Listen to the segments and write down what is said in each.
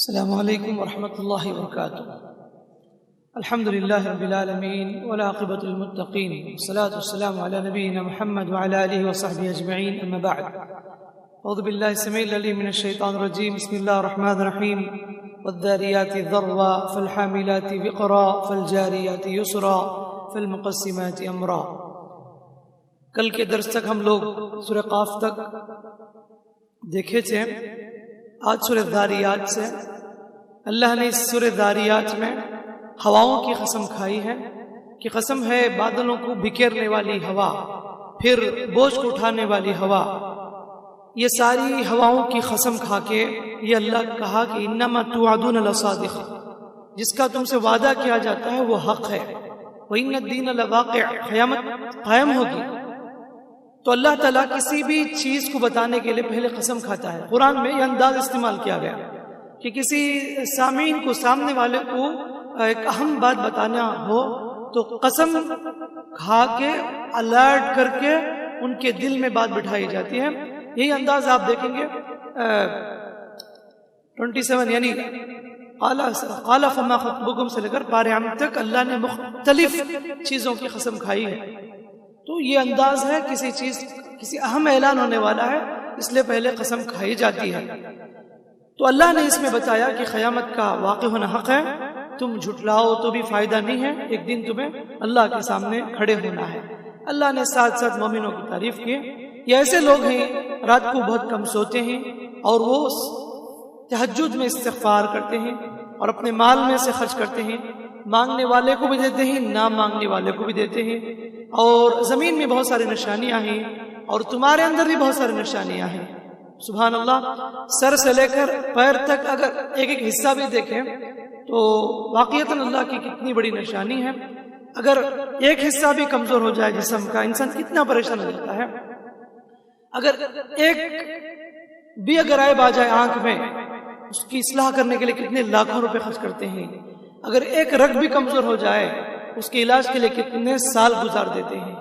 السلام علیکم ورحمۃ اللہ وبرکاتہ۔ الحمد للہ رب العالمین والعاقبۃ للمتقین والصلاۃ والسلام علی نبینا محمد وعلی آلہ وصحبہ اجمعین، اما بعد۔ اعوذ باللہ السمیع العلیم من الشیطان الرجیم، بسم اللہ الرحمن الرحیم۔ والذاریات ذروا فالحاملات وقرا فالجاریات یسرا فالمقسمات امرا۔ کل کے درس تک ہم لوگ سورہ قاف تک دیکھے تھے۔ آج سورہ ذاریات سے اللہ نے اس سورہ ذاریات میں ہواؤں کی قسم کھائی ہے کہ قسم ہے بادلوں کو بکھیرنے والی ہوا، پھر بوجھ کو اٹھانے والی ہوا۔ یہ ساری ہواؤں کی قسم کھا کے یہ اللہ کہا کہ انما توعدون لصادق، جس کا تم سے وعدہ کیا جاتا ہے وہ حق ہے، وان الدین لواقع، قیامت قائم ہوگی۔ تو اللہ تعالیٰ کسی بھی چیز کو بتانے کے لیے پہلے قسم کھاتا ہے۔ قرآن میں یہ انداز استعمال کیا گیا کہ کسی سامعین کو، سامنے والے کو ایک اہم بات بتانا ہو تو قسم کھا کے الرٹ کر کے ان کے دل میں بات بٹھائی جاتی ہے۔ یہی انداز آپ دیکھیں گے 27 یعنی قال فما خطبکم سے لے کر پارے عام تک اللہ نے مختلف چیزوں کی قسم کھائی ہے۔ تو یہ انداز ہے کسی اہم اعلان ہونے والا ہے، اس لیے پہلے قسم کھائی جاتی ہے۔ تو اللہ نے اس میں بتایا کہ قیامت کا واقع ہونا حق ہے، تم جھٹلاؤ تو بھی فائدہ نہیں ہے، ایک دن تمہیں اللہ کے سامنے کھڑے ہونا ہے۔ اللہ نے ساتھ ساتھ مومنوں کی تعریف کی۔ یہ ایسے لوگ ہیں رات کو بہت کم سوتے ہیں اور وہ تہجد میں استغفار کرتے ہیں اور اپنے مال میں سے خرچ کرتے ہیں، مانگنے والے کو بھی دیتے ہیں، نہ مانگنے والے کو بھی دیتے ہیں۔ اور زمین میں بہت ساری نشانیاں ہیں اور تمہارے اندر بھی بہت ساری نشانیاں ہیں۔ سبحان اللہ، سر سے لے کر پیر تک اگر ایک ایک حصہ بھی دیکھیں تو واقعتاً اللہ کی کتنی بڑی نشانی ہے۔ اگر ایک حصہ بھی کمزور ہو جائے جسم کا، انسان کتنا پریشان ہو جاتا ہے۔ اگر ایک بھی اگر عیب آ جائے آنکھ میں، اس کی اصلاح کرنے کے لیے کتنے لاکھوں روپے خرچ کرتے ہیں۔ اگر ایک رگ بھی کمزور ہو جائے اس کے علاج کے لیے کتنے سال گزار دیتے ہیں۔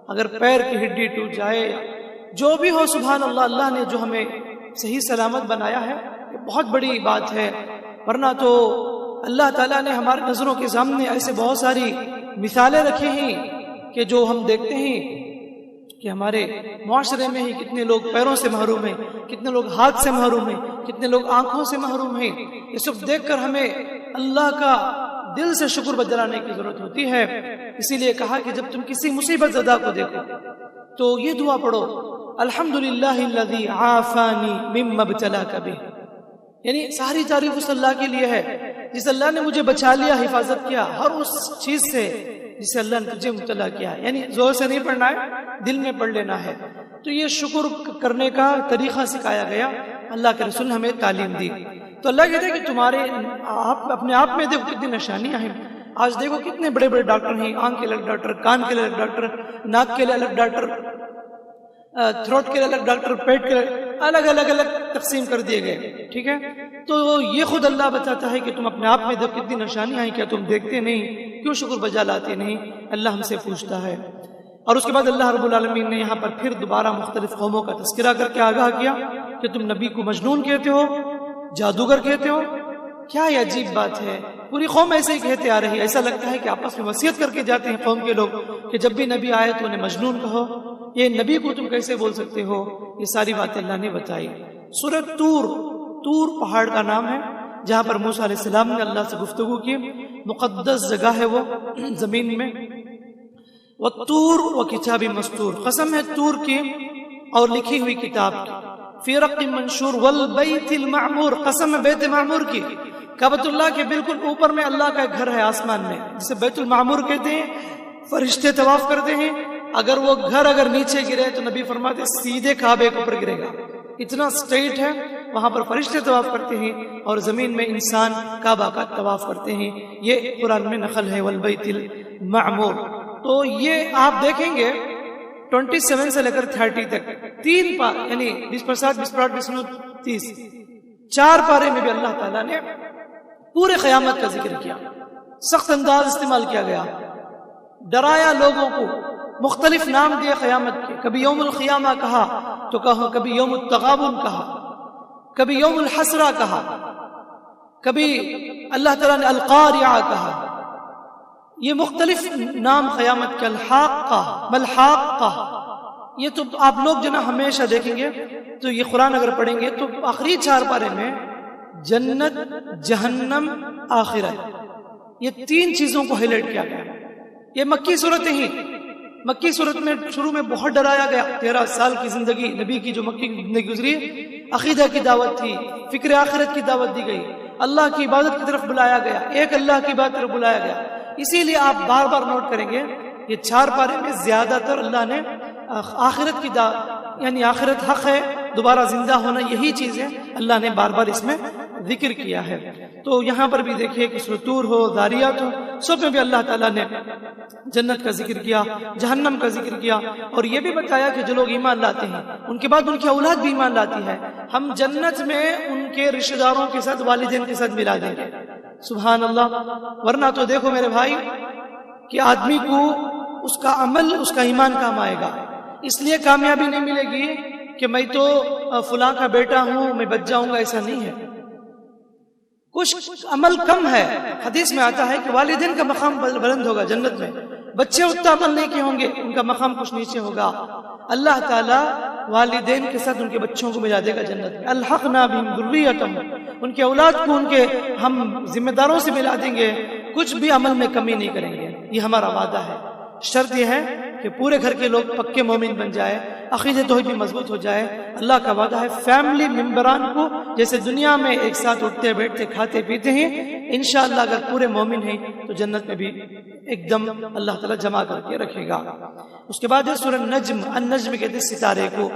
اگر پیر کی ہڈی ٹوٹ جائے، جو بھی ہو، سبحان اللہ، اللہ نے جو ہمیں صحیح سلامت بنایا ہے یہ بہت بڑی بات ہے۔ ورنہ تو اللہ تعالیٰ نے ہماری نظروں کے سامنے ایسے بہت ساری مثالیں رکھی ہیں کہ جو ہم دیکھتے ہیں کہ ہمارے معاشرے میں ہی کتنے لوگ پیروں سے محروم ہیں، کتنے لوگ ہاتھ سے محروم ہیں، کتنے لوگ آنکھوں سے محروم ہیں۔ یہ سب دیکھ کر ہمیں اللہ کا دل سے شکر بجلانے کی ضرورت ہوتی ہے۔ اسی لیے کہا کہ جب تم کسی مصیبت زدہ کو دیکھو تو یہ دعا پڑھو، الحمدللہ الذی عافانی مما ابتلاک بہ، یعنی ساری تعریف اس اللہ کے لیے ہے جس اللہ نے مجھے بچا لیا، حفاظت کیا ہر اس چیز سے جسے اللہ نے تجھے مبتلا کیا ہے۔ یعنی زور سے نہیں پڑھنا ہے، دل میں پڑھ لینا ہے۔ تو یہ شکر کرنے کا طریقہ سکھایا گیا، اللہ کے رسول نے ہمیں تعلیم دی۔ تو اللہ کہتے ہیں کہ تمہارے اپنے آپ میں دیکھو کتنی نشانیاں ہیں۔ آج دیکھو کتنے بڑے بڑے ڈاکٹر ہیں، آنکھ کے الگ ڈاکٹر، کان کے الگ ڈاکٹر، ناک کے لیے الگ ڈاکٹر، تھروٹ کے لیے الگ ڈاکٹر، پیٹ کے الگ الگ تقسیم کر دیے گئے، ٹھیک ہے۔ تو یہ خود اللہ بتاتا ہے کہ تم اپنے آپ میں دیکھو کتنی نشانیاں ہیں، کیا تم دیکھتے نہیں؟ کیوں شکر بجا لاتے نہیں؟ اللہ ہم سے پوچھتا ہے۔ اور اس کے بعد اللہ رب العالمین نے یہاں پر پھر دوبارہ مختلف قوموں کا تذکرہ کر کے آگاہ کیا کہ تم نبی کو مجنون کہتے ہو، جادوگر کہتے ہو۔ کیا یہ عجیب بات ہے، پوری قوم ایسے ہی کہتے آ رہی ہے۔ ایسا لگتا ہے کہ آپس میں وصیت کر کے جاتے ہیں قوم کے لوگ کہ جب بھی نبی آئے تو انہیں مجنون کہو، یہ نبی کو تم کیسے بول سکتے ہو؟ یہ ساری باتیں اللہ نے بتائی۔ سورہ طور پہاڑ کا نام ہے جہاں پر موسیٰ علیہ السلام نے اللہ سے گفتگو کی، مقدس جگہ ہے وہ زمین میں۔ والطور وکتاب مستور، قسم ہے طور کی اور لکھی ہوئی کتاب کی، فی رق منشور، والبیت المعمور، قسم ہے بیت معمور کی، کعبۃ اللہ کے بالکل اوپر میں اللہ کا ایک گھر ہے آسمان میں جسے بیت المعمور کہتے ہیں۔ فرشتے طواف کرتے ہیں، اگر وہ گھر اگر نیچے گرے تو نبی فرماتے ہیں سیدھے کعبے کے اوپر گرے گا، اتنا سٹریٹ ہے۔ وہاں پر فرشتے طواف کرتے ہیں اور زمین میں انسان کعبہ کا طواف کرتے ہیں۔ یہ قرآن میں نقل ہے، والبیت المعمور۔ تو یہ آپ دیکھیں گے 27 سے لے کر 30 تک 3 پارے، یعنی 20 30 4 پارے میں بھی اللہ تعالیٰ نے پورے قیامت کا ذکر کیا، سخت انداز استعمال کیا گیا، ڈرایا لوگوں کو، مختلف نام دیے قیامت کے، کبھی یوم القیامہ کہا تو کبھی یوم التغابن کہا، کبھی یوم الحسرہ کہا، کبھی اللہ تعالیٰ نے القاریہ کہا. یہ مختلف نام قیامت کے، الحاقہ، ملحاقہ. یہ تو آپ لوگ جو نا ہمیشہ دیکھیں گے تو یہ قرآن اگر پڑھیں گے تو آخری 4 پارے میں جنت، جہنم، آخرت، یہ 3 چیزوں کو ہائی لائٹ کیا گیا. یہ مکی صورتیں ہی. مکی صورت میں شروع میں بہت ڈرایا گیا. 13 سال کی زندگی نبی کی جو مکی کی زندگی گزری، عقیدہ کی دعوت تھی، فکر آخرت کی دعوت دی گئی، اللہ کی عبادت کی طرف بلایا گیا، ایک اللہ کی عبادت کی طرف بلایا گیا. اسی لیے آپ بار بار نوٹ کریں گے یہ 4 پارے میں زیادہ تر اللہ نے آخرت کی یعنی آخرت حق ہے، دوبارہ زندہ ہونا، یہی چیزیں اللہ نے بار بار اس میں ذکر کیا ہے. تو یہاں پر بھی دیکھیے کہ سورۃ طور ہو، ذاریات ہو، سب میں بھی اللہ تعالیٰ نے جنت کا ذکر کیا، جہنم کا ذکر کیا، اور یہ بھی بتایا کہ جو لوگ ایمان لاتے ہیں ان کے بعد ان کی اولاد بھی ایمان لاتی ہے، ہم جنت میں ان کے رشتہ داروں کے ساتھ، والدین کے ساتھ ملا دیں گے. سبحان اللہ. ورنہ تو دیکھو میرے بھائی کہ آدمی کو اس کا عمل، اس کا ایمان کام آئے گا. اس لیے کامیابی نہیں ملے گی کہ میں تو فلاں کا بیٹا ہوں، میں بچ جاؤں گا، ایسا نہیں ہے. کچھ عمل کم ہے. حدیث میں آتا ہے کہ والدین کا مقام بلند ہوگا جنت میں، بچے اتنا عمل نہیں کیے ہوں گے، ان کا مقام کچھ نیچے ہوگا. اللہ تعالیٰ والدین کے ساتھ ان کے بچوں کو ملا دے گا جنت میں. الحقنا بہم ذریتہم، ان کے اولاد کو ان کے ہم ذمہ داروں سے ملا دیں گے، کچھ بھی عمل میں کمی نہیں کریں گے. یہ ہمارا وعدہ ہے. شرط یہ ہے کہ پورے گھر کے لوگ پکے مومن بن جائے، عقیدہ توحید بھی مضبوط ہو جائے. اللہ کا وعدہ ہے فیملی ممبران کو جیسے دنیا میں ایک ساتھ اٹھتے بیٹھتے کھاتے پیتے ہیں، انشاءاللہ اگر پورے مومن ہیں تو جنت میں بھی ایک دم اللہ تعالیٰ جمع کر کے رکھے گا. اس کے بعد ہے سورہ النجم. النجم کہتے ہیں ستارے کو.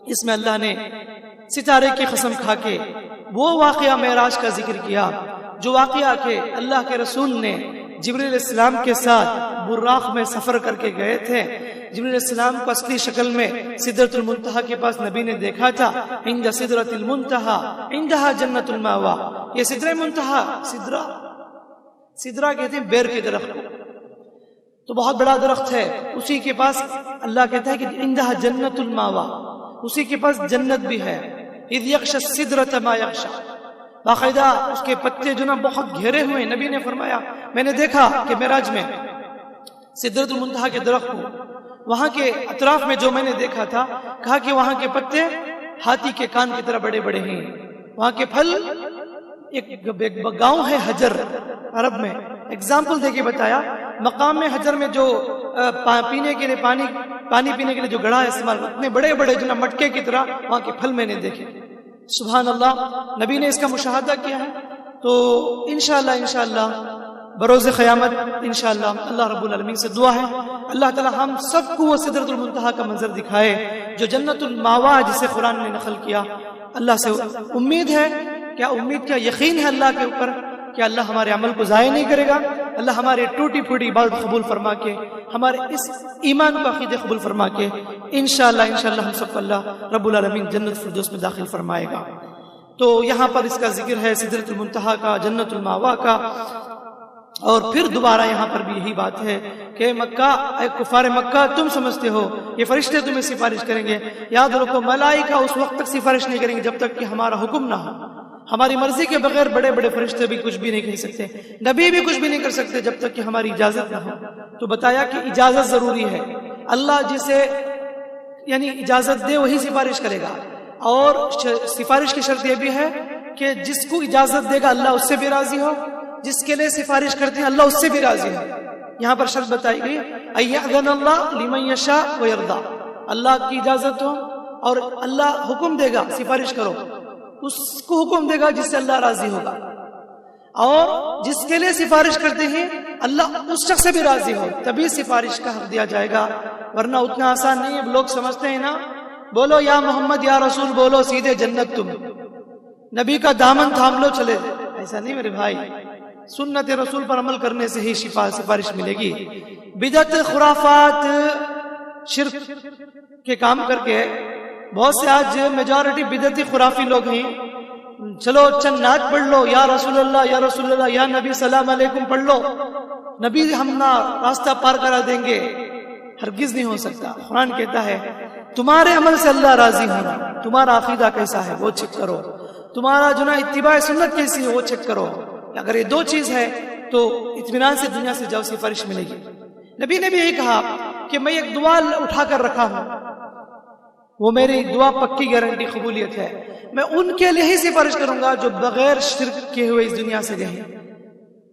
اس میں اللہ نے ستارے کی قسم کھا کے وہ واقعہ معراج کا ذکر کیا جو واقعہ کہ اللہ کے رسول نے جبریل علیہ السلام کے ساتھ براق میں سفر کر کے گئے تھے. جبریل علیہ السلام کو اصلی شکل میں سدرۃ المنتہا کے پاس نبی نے دیکھا تھا. عند سدرۃ المنتہا عندہا جنت المأویٰ. یہ سدرہ منتہا، سدرہ کہتے ہیں بیر کے درخت کو، تو بہت بڑا درخت ہے. اسی کے پاس اللہ کہتا ہے کہ عندہا جنت المأویٰ، اسی کے پاس جنت بھی ہے. اذ یغشی السدرۃ ما یغشی، باقاعدہ اس کے پتے جو نا بہت گھیرے ہوئے. نبی نے فرمایا میں نے دیکھا کہ معراج میں سدرۃ المنتہا کے درخت کو، وہاں کے اطراف میں جو میں نے دیکھا تھا، کہا کہ وہاں کے پتے ہاتھی کے کان کی طرح بڑے بڑے ہیں. وہاں کے پھل، ایک گاؤں ہے حجر عرب میں، اگزامپل دے کے بتایا، مقام میں حجر میں جو پینے کے لیے پانی پینے کے لیے جو گڑھا استعمال، اتنے بڑے بڑے جو نا مٹکے کی طرح وہاں کے پھل میں نے دیکھے. سبحان اللہ. نبی نے اس کا مشاہدہ کیا ہے. تو انشاءاللہ بروز قیامت انشاءاللہ اللہ رب العالمین سے دعا ہے اللہ تعالی ہم سب کو وہ سدرۃ المنتہا کا منظر دکھائے جو جنت المأویٰ جسے قرآن نے نقل کیا. اللہ سے امید ہے، کیا یقین ہے اللہ کے اوپر کہ اللہ ہمارے عمل کو ضائع نہیں کرے گا. اللہ ہمارے ٹوٹی پھوٹی عبادت قبول فرما کے، ہمارے اس ایمان کو عقیدے قبول فرما کے انشاءاللہ ہم سب کو اللہ رب العالمین جنت فردوس میں داخل فرمائے گا. تو یہاں پر اس کا ذکر ہے سدرۃ المنتہا کا، جنت المأویٰ کا. اور پھر دوبارہ یہاں پر بھی یہی بات ہے کہ مکہ، اے کفار مکہ، تم سمجھتے ہو یہ فرشتے تمہیں سفارش کریں گے. یاد رکھو ملائکہ اس وقت تک سفارش نہیں کریں گے جب تک کہ ہمارا حکم نہ ہو. ہماری مرضی کے بغیر بڑے بڑے فرشتے بھی کچھ بھی نہیں کہہ سکتے، نبی بھی کچھ بھی نہیں کر سکتے جب تک کہ ہماری اجازت نہ ہو. تو بتایا کہ اجازت ضروری ہے. اللہ جسے یعنی اجازت دے وہی سفارش کرے گا. اور سفارش کی شرط یہ بھی ہے کہ جس کو اجازت دے گا اللہ اس سے بھی راضی ہو، جس کے لیے سفارش کرتے ہیں اللہ اس سے بھی راضی ہو. یہاں پر شرط بتائی گئی اَيَأْذَنَ اللَّهُ لِمَن يَشَاءُ وَيَرْضَىٰ. اللہ کی اجازت ہو اور اللہ حکم دے گا سفارش کرو، اس کو حکم دے گا جس سے اللہ راضی ہوگا. اور جس کے لیے سفارش کرتے ہیں اللہ اس شخص سے بھی راضی ہو تبھی سفارش کا حق دیا جائے گا. ورنہ اتنا آسان نہیں ہے. لوگ سمجھتے ہیں نا، بولو یا محمد یا رسول، بولو سیدھے جنت، تم نبی کا دامن تھام لو چلے. ایسا نہیں میرے بھائی. سنت رسول پر عمل کرنے سے ہی سفارش ملے گی. بدعت، خرافات، شرک کے کام کر کے بہت سے آج میجورٹی بدعتی خرافی لوگ ہیں. چلو چند نعت پڑھ لو، یا رسول اللہ یا رسول اللہ، یا نبی سلام علیکم پڑھ لو، نبی ہم نہ راستہ پار کرا دیں گے. ہرگز نہیں ہو سکتا. قرآن کہتا ہے تمہارے عمل سے اللہ راضی ہونا، تمہارا عقیدہ کیسا ہے وہ چیک کرو. تمہارا جو نا اتباع سنت کیسی ہے وہ چیک کرو. اگر یہ دو چیز ہے تو اطمینان سے دنیا سے جاؤ, سفارش ملے گی. نبی نے بھی یہی کہا کہ میں ایک دعا اٹھا کر رکھا ہوں, وہ میری دعا پکی گارنٹی قبولیت ہے. میں ان کے لیے ہی سفارش کروں گا جو بغیر شرک کیے ہوئے اس دنیا سے گئے.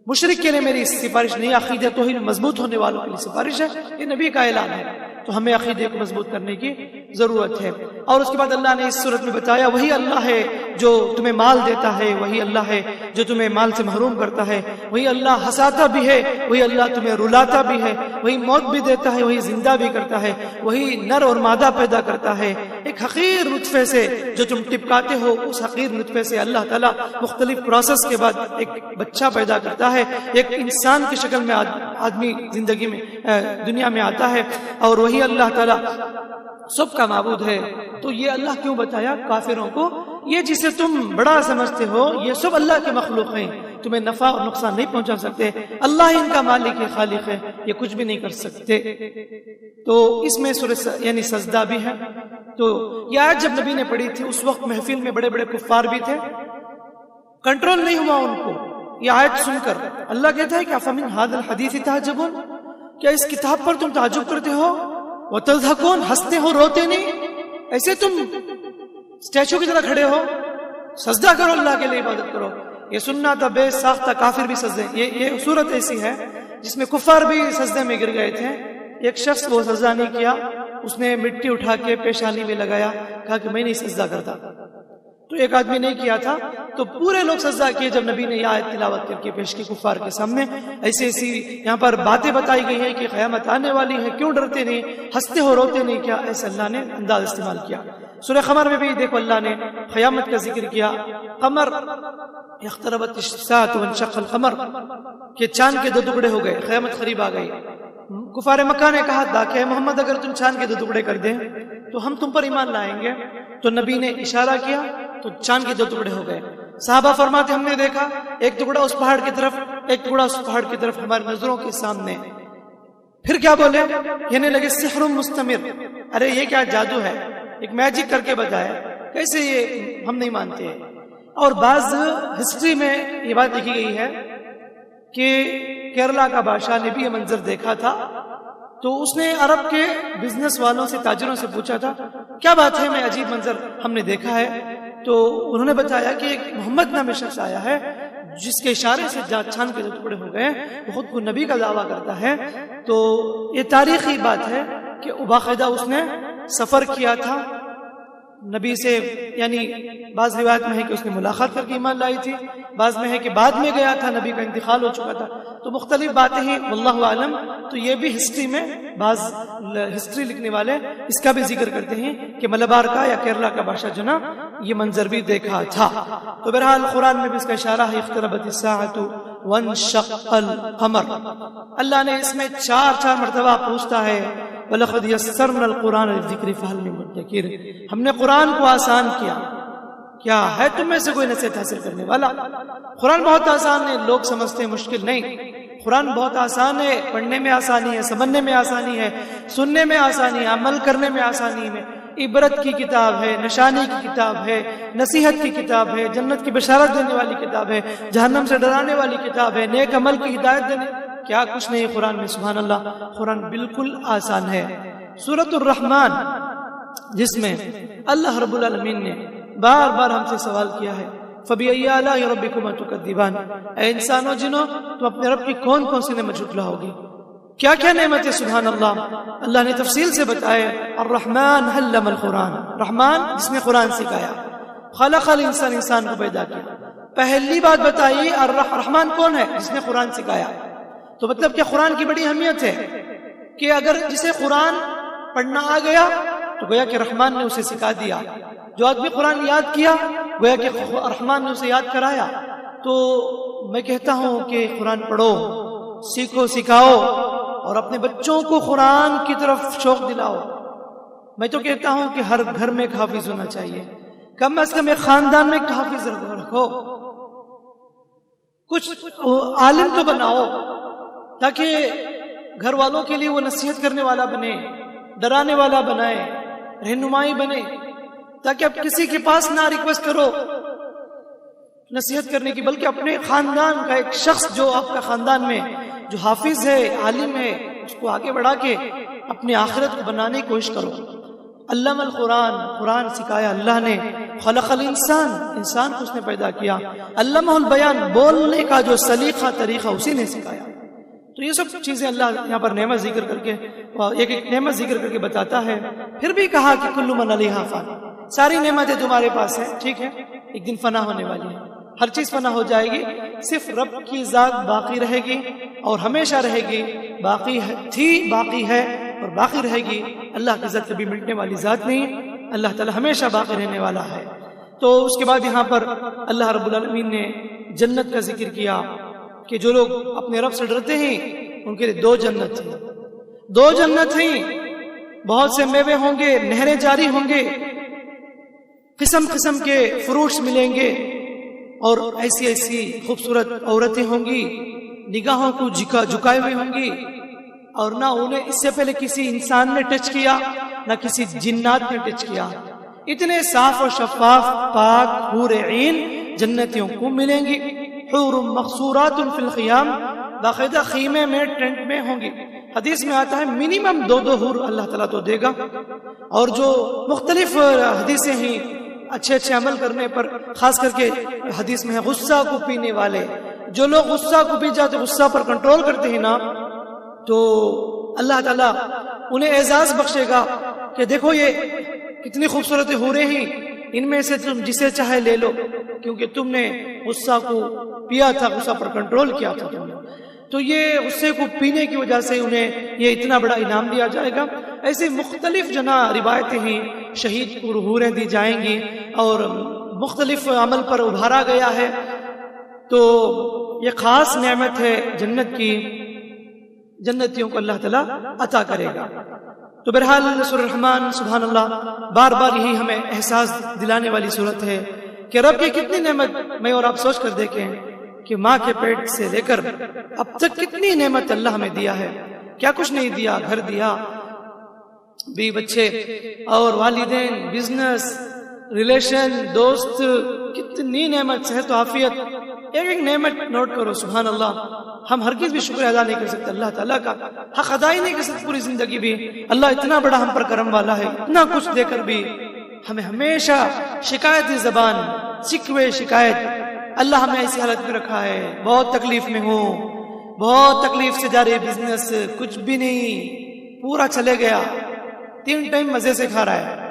مشرک کے لیے میری سفارش نہیں, عقیدہ توحید مضبوط ہونے والوں کے لیے سفارش ہے. یہ نبی کا اعلان ہے, تو ہمیں عقیدے کو مضبوط کرنے کی ضرورت ہے. اور اس کے بعد اللہ نے اس صورت میں بتایا وہی اللہ ہے جو تمہیں مال دیتا ہے, وہی اللہ ہے جو تمہیں مال سے محروم کرتا ہے, وہی اللہ ہنساتا بھی ہے, وہی اللہ تمہیں رلاتا بھی ہے, وہی موت بھی دیتا ہے, وہی زندہ بھی کرتا ہے, وہی نر اور مادہ پیدا کرتا ہے. ایک حقیر نطفے سے جو تم ٹپکاتے ہو, اس حقیر نطفے سے اللہ تعالیٰ مختلف پروسیس کے بعد ایک بچہ پیدا کرتا ہے, ایک انسان کی شکل میں آدمی زندگی میں دنیا میں آتا ہے. اور وہی اللہ تعالیٰ سب کا معبود ہے. تو یہ اللہ کیوں بتایا کافروں کو, یہ جسے تم بڑا سمجھتے ہو یہ سب اللہ کے مخلوق ہیں, تمہیں نفع اور نقصان نہیں پہنچا سکتے. اللہ ہی ان کا مالک ہے, خالق ہے, یہ کچھ بھی نہیں کر سکتے. تو اس میں یعنی سجدہ بھی ہے. تو یہ آیت جب نبی نے پڑھی تھی اس وقت محفل میں بڑے بڑے کفار بھی تھے, کنٹرول نہیں ہوا ان کو. یہ آیت سن کر اللہ کہتا ہے کہ افمن ھذا الحدیث تعجبون, کیا اس کتاب پر تم تعجب کرتے ہو, وتضحکون, ہنستے ہو روتے نہیں, ایسے تم اسٹیچو کی طرح کھڑے ہو. سجدہ کرو, اللہ کے لیے عبادت کرو. یہ سننا تھا بے ساختہ کافر بھی سجدے. یہ صورت ایسی ہے جس میں کفار بھی سجدے میں گر گئے تھے. ایک شخص وہ سجدہ نہیں کیا, اس نے مٹی اٹھا کے پیشانی میں لگایا, کہا کہ میں نہیں سجدہ کرتا. تو ایک آدمی نہیں کیا تھا, تو پورے لوگ سجدہ کیے جب نبی نے یہ آیت تلاوت کر کے پیش کی کفار کے سامنے. ایسی یہاں پر باتیں بتائی گئی ہیں کہ قیامت آنے والی ہے, کیوں ڈرتے نہیں, ہنستے ہو روتے نہیں کیا, ایسے اللہ نے انداز استعمال کیا. سورہ قمر میں بھی دیکھو اللہ نے قیامت کا ذکر کیا. قمر اقتربت الساعة وانشق القمر, کہ چاند کے دو ٹکڑے ہو گئے, قیامت قریب آ گئی. کفار مکہ نے کہا تھا کہ محمد اگر تم چاند کے دو ٹکڑے کر دیں تو ہم تم پر ایمان لائیں گے. تو نبی نے اشارہ کیا تو چاند کے دو ٹکڑے ہو گئے. صحابہ فرماتے ہم نے دیکھا ایک ٹکڑا اس پہاڑ کی طرف, ایک ٹکڑا اس پہاڑ کی طرف, ہماری نظروں کے سامنے. پھر کیا بولے, کہنے لگے سحر مستمر, ارے یہ کیا جادو ہے, ایک میجک کر کے بتایا, کیسے یہ ہم نہیں مانتے. اور بعض ہسٹری میں یہ بات لکھی گئی ہے کہ کیرلا کا بادشاہ نے بھی یہ منظر دیکھا تھا, تو اس نے عرب کے بزنس والوں سے, تاجروں سے پوچھا تھا کیا بات ہے, میں عجیب منظر ہم نے دیکھا ہے. تو انہوں نے بتایا کہ ایک محمد نامی شخص آیا ہے جس کے اشارے سے چاند کے دو ٹکڑے ہو گئے, وہ خود کو نبی کا دعویٰ کرتا ہے. تو یہ تاریخی بات ہے کہ باقاعدہ اس نے سفر کیا تھا نبی سے, یعنی بعض روایت میں ہے کہ اس نے ملاقات کر کے ایمان لائی تھی, بعض میں ہے کہ بعد میں گیا تھا, نبی کا انتقال ہو چکا تھا. تو مختلف باتیں ہیں, واللہ عالم. تو یہ بھی ہسٹری میں بعض ہسٹری لکھنے والے اس کا بھی ذکر کرتے ہیں کہ ملبار کا یا کیرلا کا بادشاہ جو نا یہ منظر بھی دیکھا تھا. تو بہرحال قرآن میں بھی اس کا اشارہ ہے, اقتربت الساعة وانشق القمر. اللہ نے اس میں چار مرتبہ پوچھتا ہے وَلَقَدْ يَسَّرْنَا الْقُرْآنَ لِلذِّكْرِ فَهَلْ مِن مُدَّكِرٍ, ہم نے قرآن کو آسان کیا. کیا ہے تم میں سے کوئی نصیحت حاصل کرنے والا؟ قرآن بہت آسان ہے, لوگ سمجھتے ہیں مشکل. نہیں, قرآن بہت آسان ہے, پڑھنے میں آسانی ہے, سمجھنے میں آسانی ہے, سننے میں آسانی ہے, عمل کرنے میں آسانی ہے. عبرت کی کتاب ہے, نشانی کی کتاب ہے, نصیحت کی کتاب ہے, جنت کی بشارت دینے والی کتاب ہے, جہنم سے ڈرانے والی کتاب ہے, نیک عمل کی ہدایت دینے, کیا کچھ نہیں قرآن میں. سبحان اللہ, قرآن بالکل آسان ہے. سورۃ الرحمن جس میں اللہ رب العالمین نے بار بار ہم سے سوال کیا ہے, فَبِأَيِّ آلَاءِ رَبِّكُمَا تُكَذِّبَانِ, اے انسانوں جنوں تم اپنے رب کی کون کون سی نعمت جھٹلاؤ گے, کیا کیا نعمت ہے. سبحان اللہ, اللہ نے تفصیل سے بتایا. الرحمن علم القرآن, رحمان جس نے قرآن سکھایا. خلق الانسان, انسان کو پیدا کیا. پہلی بات بتائی الرحمن کون ہے, جس نے قرآن سکھایا. تو مطلب کہ قرآن کی بڑی اہمیت ہے کہ اگر جسے قرآن پڑھنا آ گیا تو گویا کہ رحمان نے اسے سکھا دیا. جو آدمی قرآن یاد کیا گویا کہ رحمان نے اسے یاد کرایا. تو میں کہتا ہوں کہ قرآن پڑھو, سیکھو, سکھاؤ, اور اپنے بچوں کو قرآن کی طرف شوق دلاؤ. میں تو کہتا ہوں کہ ہر گھر میں ایک حافظ ہونا چاہیے, کم از کم ایک خاندان میں ایک حافظ رکھو, کچھ عالم تو بناؤ تاکہ گھر والوں کے لیے وہ نصیحت کرنے والا بنے, ڈرانے والا بنائے, رہنمائی بنے, تاکہ اب کسی کے پاس نہ ریکویسٹ کرو نصیحت کرنے کی، بلکہ اپنے خاندان کا ایک شخص جو آپ کا خاندان میں جو حافظ ہے، عالم ہے، اس کو آگے بڑھا کے اپنی آخرت کو بنانے کی کوشش کرو۔ علم القرآن، قرآن سکھایا اللہ نے، خلق الانسان، انسان کو اس نے پیدا کیا، علمہ البیان، بولنے کا جو سلیقہ طریقہ اسی نے سکھایا۔ تو یہ سب چیزیں اللہ یہاں پر نعمت ذکر کر کے ایک ایک نعمت ذکر کر کے بتاتا ہے۔ پھر بھی کہا کہ کل من علیہا فان، ساری نعمتیں تمہارے پاس ہیں، ٹھیک ہے، ایک دن فنا ہونے والی ہے، ہر چیز فنا ہو جائے گی، صرف رب کی ذات باقی رہے گی اور ہمیشہ رہے گی، باقی تھی، باقی ہے اور باقی رہے گی۔ اللہ کی ذات کبھی مٹنے والی ذات نہیں، اللہ تعالی ہمیشہ باقی رہنے والا ہے۔ تو اس کے بعد یہاں پر اللہ رب العالمین نے جنت کا ذکر کیا کہ جو لوگ اپنے رب سے ڈرتے ہیں ان کے لیے دو جنت ہیں، دو جنت ہیں، بہت سے میوے ہوں گے، نہریں جاری ہوں گے، قسم قسم کے فروٹس ملیں گے، اور ایسی ایسی خوبصورت عورتیں ہوں گی، نگاہوں کو جھکائے ہوئے ہوں گی، اور نہ انہیں اس سے پہلے کسی انسان نے ٹچ کیا، نہ کسی جنات نے ٹچ کیا۔ اتنے صاف اور شفاف پاک حور عین جنتیوں کو ملیں گی، حور مقصورات فی الخیام، باقاعدہ خیمے میں، ٹینٹ میں ہوں گی۔ حدیث میں آتا ہے منیمم 2 حور اللہ تعالیٰ تو دے گا، اور جو مختلف حدیثیں ہیں اچھے اچھے عمل کرنے پر، خاص کر کے حدیث میں ہے غصہ کو پینے والے، جو لوگ غصہ کو پی جاتے، غصہ پر کنٹرول کرتے ہیں نا، تو اللہ تعالیٰ انہیں اعزاز بخشے گا کہ دیکھو یہ کتنی خوبصورت حوریں ہیں، ان میں سے تم جسے چاہے لے لو، کیونکہ تم نے غصہ کو پیا تھا، غصہ پر کنٹرول کیا تھا تم نے۔ تو یہ غصے کو پینے کی وجہ سے انہیں یہ اتنا بڑا انعام دیا جائے گا۔ ایسے مختلف روایتیں ہیں، شہید کو حوریں دی جائیں گی، اور مختلف عمل پر ابھارا گیا ہے۔ تو یہ خاص نعمت ہے جنت کی، جنتیوں کو اللہ تعالیٰ عطا کرے گا۔ تو بہرحال سورہ الرحمن سبحان اللہ بار بار یہی ہمیں احساس دلانے والی صورت ہے کہ رب کی کتنی نعمت میں اور آپ سوچ کر دیکھیں کہ ماں کے پیٹ سے لے کر اب تک کتنی نعمت اللہ ہمیں دیا ہے، کیا کچھ نہیں دیا، گھر دیا، بیوی بچے اور والدین، بزنس، ریلیشن، دوست، کتنی نعمت، صحت و عافیت، ایک ایک نعمت نوٹ کرو، سبحان اللہ۔ ہم ہرگز بھی شکر ادا نہیں کر سکتے اللہ تعالیٰ کا، حق ادا ہی نہیں کر سکتے پوری زندگی بھی۔ اللہ اتنا بڑا ہم پر کرم والا ہے، اتنا کچھ دے کر بھی ہمیں ہمیشہ شکایتی زبان، شکوے شکایت، اللہ ہمیں ایسی حالت میں رکھا ہے، بہت تکلیف میں ہوں، بہت تکلیف سے جا رہی بزنس، کچھ بھی نہیں، پورا چلے گیا، 3 ٹائم مزے سے کھا رہا ہے،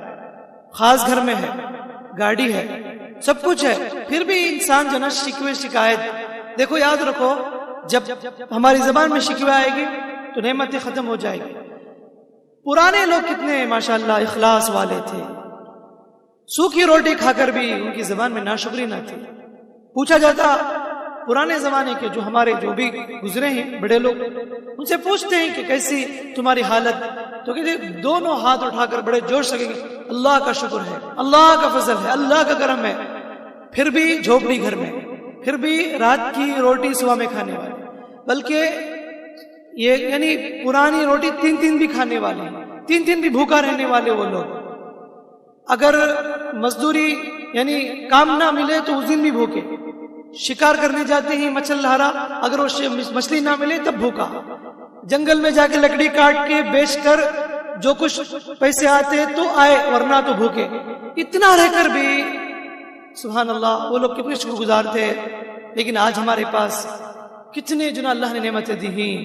خاص گھر میں ہے، گاڑی ہے، سب کچھ ہے، پھر بھی انسان جو نا شکوے شکایت۔ دیکھو یاد رکھو، جب ہماری زبان میں شکوہ آئے گی تو نعمتیں ختم ہو جائے گی۔ پرانے لوگ کتنے ماشاءاللہ اخلاص والے تھے، سوکھی روٹی کھا کر بھی ان کی زبان میں ناشکری نہ تھی۔ پوچھا جاتا پرانے زمانے کے جو ہمارے جو بھی گزرے ہیں بڑے لوگ، ان سے پوچھتے ہیں کہ کیسی تمہاری حالت، تو کہتے دونوں ہاتھ اٹھا کر بڑے جوش سے کہیں اللہ کا شکر ہے، اللہ کا فضل ہے، اللہ کا کرم ہے۔ پھر بھی جھوپڑی گھر میں، پھر بھی رات کی روٹی صبح میں کھانے والے، بلکہ یہ یعنی پرانی روٹی 3 بھی کھانے والے، 3 بھی بھوکا رہنے والے وہ لوگ۔ اگر مزدوری یعنی کام نہ ملے تو اس دن بھی بھوکے، شکار کرنے جاتے ہیں مچھل لہرا، اگر وہ مچھلی نہ ملے تب بھوکا، جنگل میں جا کے لکڑی کاٹ کے بیچ کر جو کچھ پیسے آتے تو آئے، ورنہ تو بھوکے۔ اتنا رہ کر بھی سبحان اللہ وہ لوگ کتنے شکر گزار تھے۔ لیکن آج ہمارے پاس کتنے جو اللہ نے نعمتیں دی ہیں،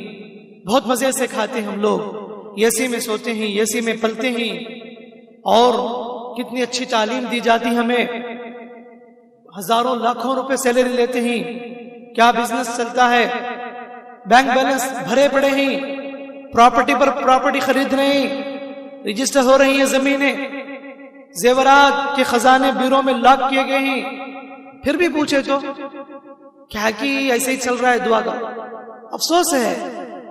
بہت مزے سے کھاتے ہیں ہم لوگ، ایسی میں سوتے ہیں، ایسی میں پلتے ہیں، اور کتنی اچھی تعلیم دی جاتی ہمیں، ہزاروں لاکھوں روپے سیلری لیتے ہیں، کیا بزنس چلتا ہے، بینک بیلنس بھرے پڑے ہیں، پراپرٹی پر پراپرٹی خرید رہے ہیں، رجسٹر ہو رہی ہیں زمینیں، زیورات کے خزانے بیروں میں لاک کیے گئے ہیں، پھر بھی پوچھے تو کیا کہ ایسے ہی چل رہا ہے دعا کا۔ افسوس ہے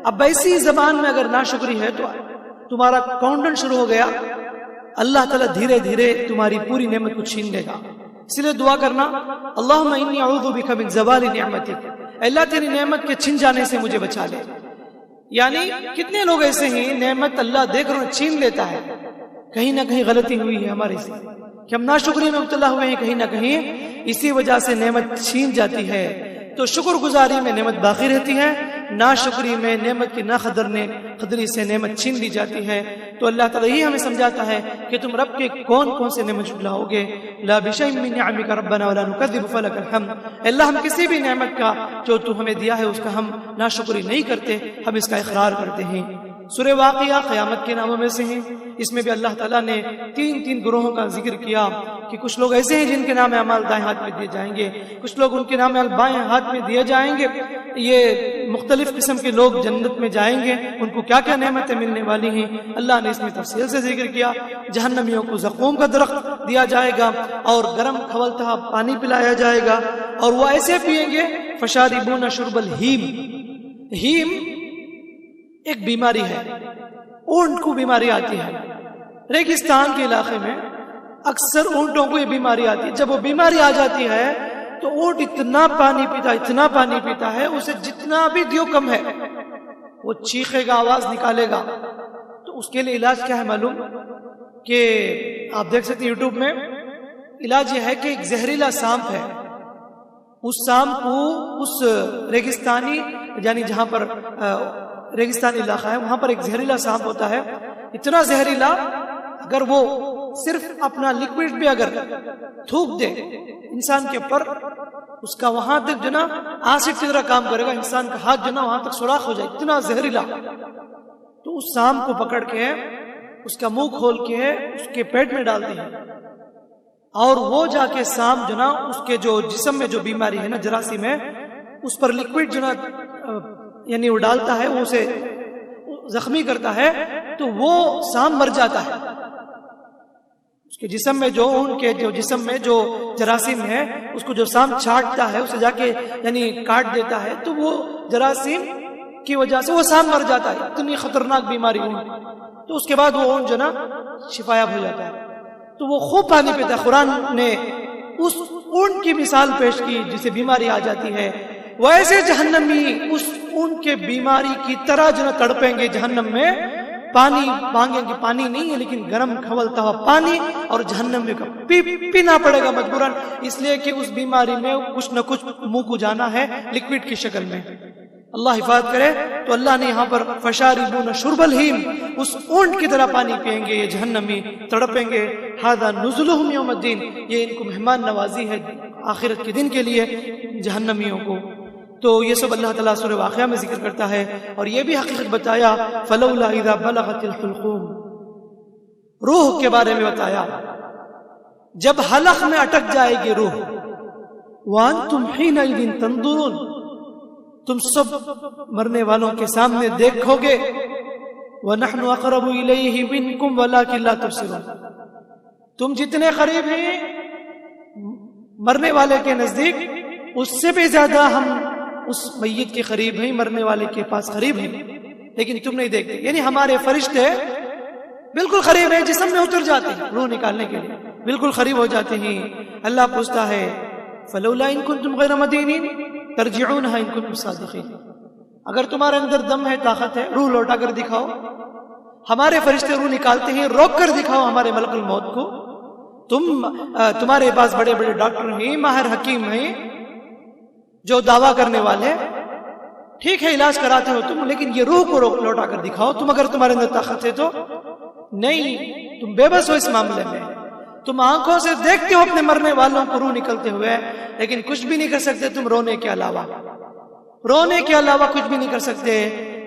اب ایسی زبان میں اگر ناشکری ہے تو تمہارا کاؤنٹ ڈاؤن شروع ہو گیا، اللہ تعالیٰ دھیرے دھیرے تمہاری پوری نعمت کو چھین لے گا۔ اس لیے دعا کرنا اللہم انی اعوذ بک من زوال نعمتک، اللہ تیری نعمت کے چھن جانے سے مجھے بچا لے۔ یعنی کتنے لوگ ایسے ہیں نعمت اللہ دے کر چھین لیتا ہے، کہیں نہ کہیں غلطی ہوئی ہے ہمارے سے کہ ہم ناشکری میں مبتلا ہوئے ہیں کہیں نہ کہیں، اسی وجہ سے نعمت چھین جاتی ہے تو شکر گزاری میں نعمت باقی رہتی ہے، ناشکری میں نعمت کی قدری سے نعمت چھین لی جاتی ہے۔ تو اللہ تعالیٰ یہ ہمیں سمجھاتا ہے کہ تم رب کے کون کون سے نعمت جھٹلاؤ گے۔ لا بشیء من نعمک ربنا ولا نکذب فلک الحمد، اللہ ہم کسی بھی نعمت کا جو تو ہمیں دیا ہے اس کا ہم ناشکری نہیں کرتے، ہم اس کا اقرار کرتے ہیں۔ سورہ واقعہ قیامت کے ناموں میں سے ہیں، اس میں بھی اللہ تعالیٰ نے تین گروہوں کا ذکر کیا کہ کچھ لوگ ایسے ہیں جن کے نام اعمال دائیں ہاتھ میں دیے جائیں گے، کچھ لوگ ان کے نام اعمال بائیں ہاتھ میں دیے جائیں گے۔ یہ مختلف قسم کے لوگ جنت میں جائیں گے، ان کو کیا کیا نعمتیں ملنے والی ہیں اللہ نے اس میں تفصیل سے ذکر کیا۔ جہنمیوں کو زقوم کا درخت دیا جائے گا اور گرم کھولتا پانی پلایا جائے گا، اور وہ ایسے پیئیں گے فشاربون شرب الہیم۔ ہیم ایک بیماری ہے، اونٹ کو بیماری آتی ہے، ریگستان کے علاقے میں اکثر اونٹوں کو یہ بیماری آتی ہے۔ جب وہ بیماری آ جاتی ہے تو اونٹ اتنا پانی پیتا ہے اسے جتنا بھی دیو کم ہے، وہ چیخے گا، آواز نکالے گا۔ تو اس کے لیے علاج کیا ہے معلوم؟ کہ آپ دیکھ سکتے ہیں یوٹیوب میں، علاج یہ ہے کہ ایک زہریلا سانپ ہے، اس سانپ کو اس ریگستانی یعنی جہاں پر ریگستانی علاقہ ہے وہاں پر ایک زہریلا سانپ ہوتا ہے، اتنا زہریلا اگر وہ صرف اپنا لکوڈ بھی اگر تھوک دے انسان کے اوپر، اس کا وہاں تک جو نا ایسڈ کی طرح کام کرے گا، انسان کا ہاتھ جو نا وہاں تک سوراخ ہو جائے، اتنا زہریلا۔ تو اس سانپ کو پکڑ کے اس کا منہ کھول کے اس کے پیٹ میں ڈالتے ہیں، اور وہ جا کے سانپ جو نا اس کے جو جسم میں جو بیماری ہے نا جراثیم ہے اس پر لکوڈ جو نا یعنی وہ ڈالتا ہے، وہ اسے زخمی کرتا ہے، تو وہ سانپ مر جاتا ہے۔ اس کے جسم میں جو ان کے جو جسم میں جو جراثیم ہے اس کو جو سانپ چھاٹتا ہے، اسے جا کے یعنی کاٹ دیتا ہے، تو وہ جراثیم کی وجہ سے وہ سانپ مر جاتا ہے۔ اتنی خطرناک بیماری اونٹ، تو اس کے بعد وہ اونٹ جو نا شفایاب ہو جاتا ہے۔ تو وہ خوب پانی پیتا ہے۔ قرآن نے اس اونٹ کی مثال پیش کی جسے بیماری آ جاتی ہے، وہ ایسے جہنمی اس اونٹ کے بیماری کی طرح جو نا تڑپیں گے جہنم میں، پانی مانگیں گے، پانی نہیں ہے لیکن گرم کھولتا ہوا پانی، اور جہنم میں پینا پڑے گا مجبوراً، اس لیے کہ اس بیماری میں کچھ نہ کچھ منہ کو جانا ہے لکوڈ کی شکل میں۔ اللہ حفاظت کرے۔ تو اللہ نے یہاں پر فشاربون شرب الہیم، اس اونٹ کی طرح پانی پئیں گے یہ جہنمی، تڑپیں گے۔ ھذا نزلہم یوم الدین، یہ ان کو مہمان نوازی ہے آخرت کے دن کے لیے جہنمیوں کو۔ تو یہ سب اللہ تعالیٰ سورہ واقعہ میں ذکر کرتا ہے، اور یہ بھی حقیقت بتایا فلولا اذا بلغت الحلقوم، روح کے بارے میں بتایا جب حلق میں اٹک جائے گی روح، وانتم حینئذ تنظرون، تم سب مرنے والوں کے سامنے دیکھو گے، وَنَحْنُ أَقْرَبُ إِلَيْهِ مِنْكُمْ وَلَكِنْ لَا تُبْصِرُونَ، تم جتنے قریب ہیں مرنے والے کے نزدیک، اس سے بھی زیادہ ہم اس میت کے قریب ہیں، مرنے والے کے پاس قریب ہیں، لیکن تم نہیں دیکھتے۔ یعنی ہمارے فرشتے بالکل قریب ہیں، جسم میں اتر جاتے ہیں روح نکالنے کے لیے، بالکل قریب ہو جاتے ہیں۔ اللہ پوچھتا ہے فَلَوْلَا إِن كُنتُمْ غَيْرَ مَدِينِينَ ترجعونها ان کنتم صادقین، اگر تمہارے اندر دم ہے، طاقت ہے، روح لوٹا کر دکھاؤ۔ ہمارے فرشتے روح نکالتے ہیں، روک کر دکھاؤ ہمارے ملک الموت کو۔ تمہارے پاس بڑے بڑے ڈاکٹر ہیں، ماہر حکیم ہیں جو دعویٰ کرنے والے، ٹھیک ہے علاج کراتے ہو تم، لیکن یہ روح کو لوٹا کر دکھاؤ، تم اگر تمہارے اندر طاقت ہے تو۔ نہیں، تم بے بس ہو اس معاملے میں، تم آنکھوں سے دیکھتے ہو اپنے مرنے والوں کو روح نکلتے ہوئے، لیکن کچھ بھی نہیں کر سکتے تم رونے کے علاوہ، رونے کے علاوہ کچھ بھی نہیں کر سکتے،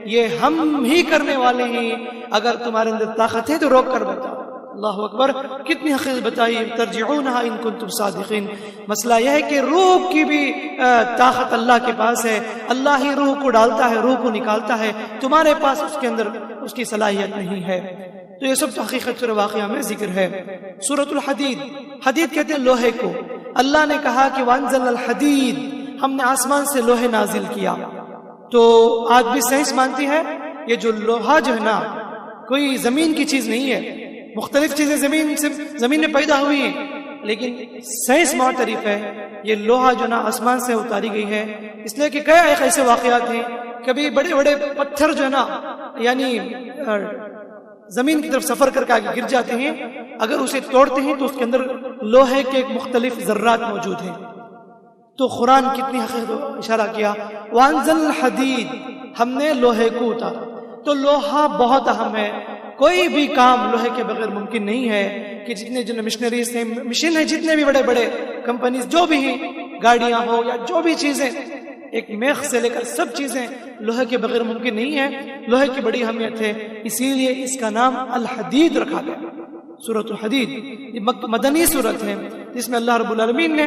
یہ ہم ہی کرنے والے ہیں۔ اگر تمہارے اندر طاقت ہے تو روک کر بتاؤ۔ اللہ اکبر، کتنی حقیقت بتائی، ترجعونها ان کنتم صادقین۔ مسئلہ یہ ہے کہ روح کی بھی طاقت اللہ کے پاس ہے، اللہ ہی روح کو ڈالتا ہے، روح کو نکالتا ہے، تمہارے پاس اس کے اندر اس کی صلاحیت نہیں ہے۔ تو یہ سب حقیقت سورہ واقعہ میں ذکر ہے۔ سورۃ الحدید، حدید کہتے ہیں لوہے کو۔ اللہ نے کہا کہ وانزلنا الحدید، ہم نے آسمان سے لوہے نازل کیا۔ تو آج بھی سائنس مانتی ہے یہ جو لوہا جو ہے نا کوئی زمین کی چیز نہیں ہے، مختلف چیزیں زمین میں پیدا ہوئی ہیں، لیکن سائنس معترف ہے یہ لوہا جو نا آسمان سے اتاری گئی ہے، اس لیے کہ کئی ایسے واقعات ہیں، کبھی بڑے بڑے پتھر جو ہے نا یعنی زمین کی طرف سفر کر کے آگے گر جاتے ہیں، اگر اسے توڑتے ہیں تو اس کے اندر لوہے کے مختلف ذرات موجود ہیں. تو قرآن کتنی حقیقت کو اشارہ کیا. وانزل الحدید، ہم نے لوہے کو اتارا. تو لوہا بہت اہم ہے. کوئی بھی کام لوہے کے بغیر ممکن نہیں ہے. کہ جتنے جو مشنریز ہیں، مشین ہیں، جتنے بھی بڑے بڑے کمپنیز جو بھی ہیں، گاڑیاں ہو یا جو بھی چیزیں، ایک میخ سے لے کر سب چیزیں لوہے کے بغیر ممکن نہیں ہے. لوہے کی بڑی اہمیت ہے، اسی لیے اس کا نام الحدید رکھا گیا. سورۃ الحدید یہ مدنی سورت ہے جس میں اللہ رب العالمین نے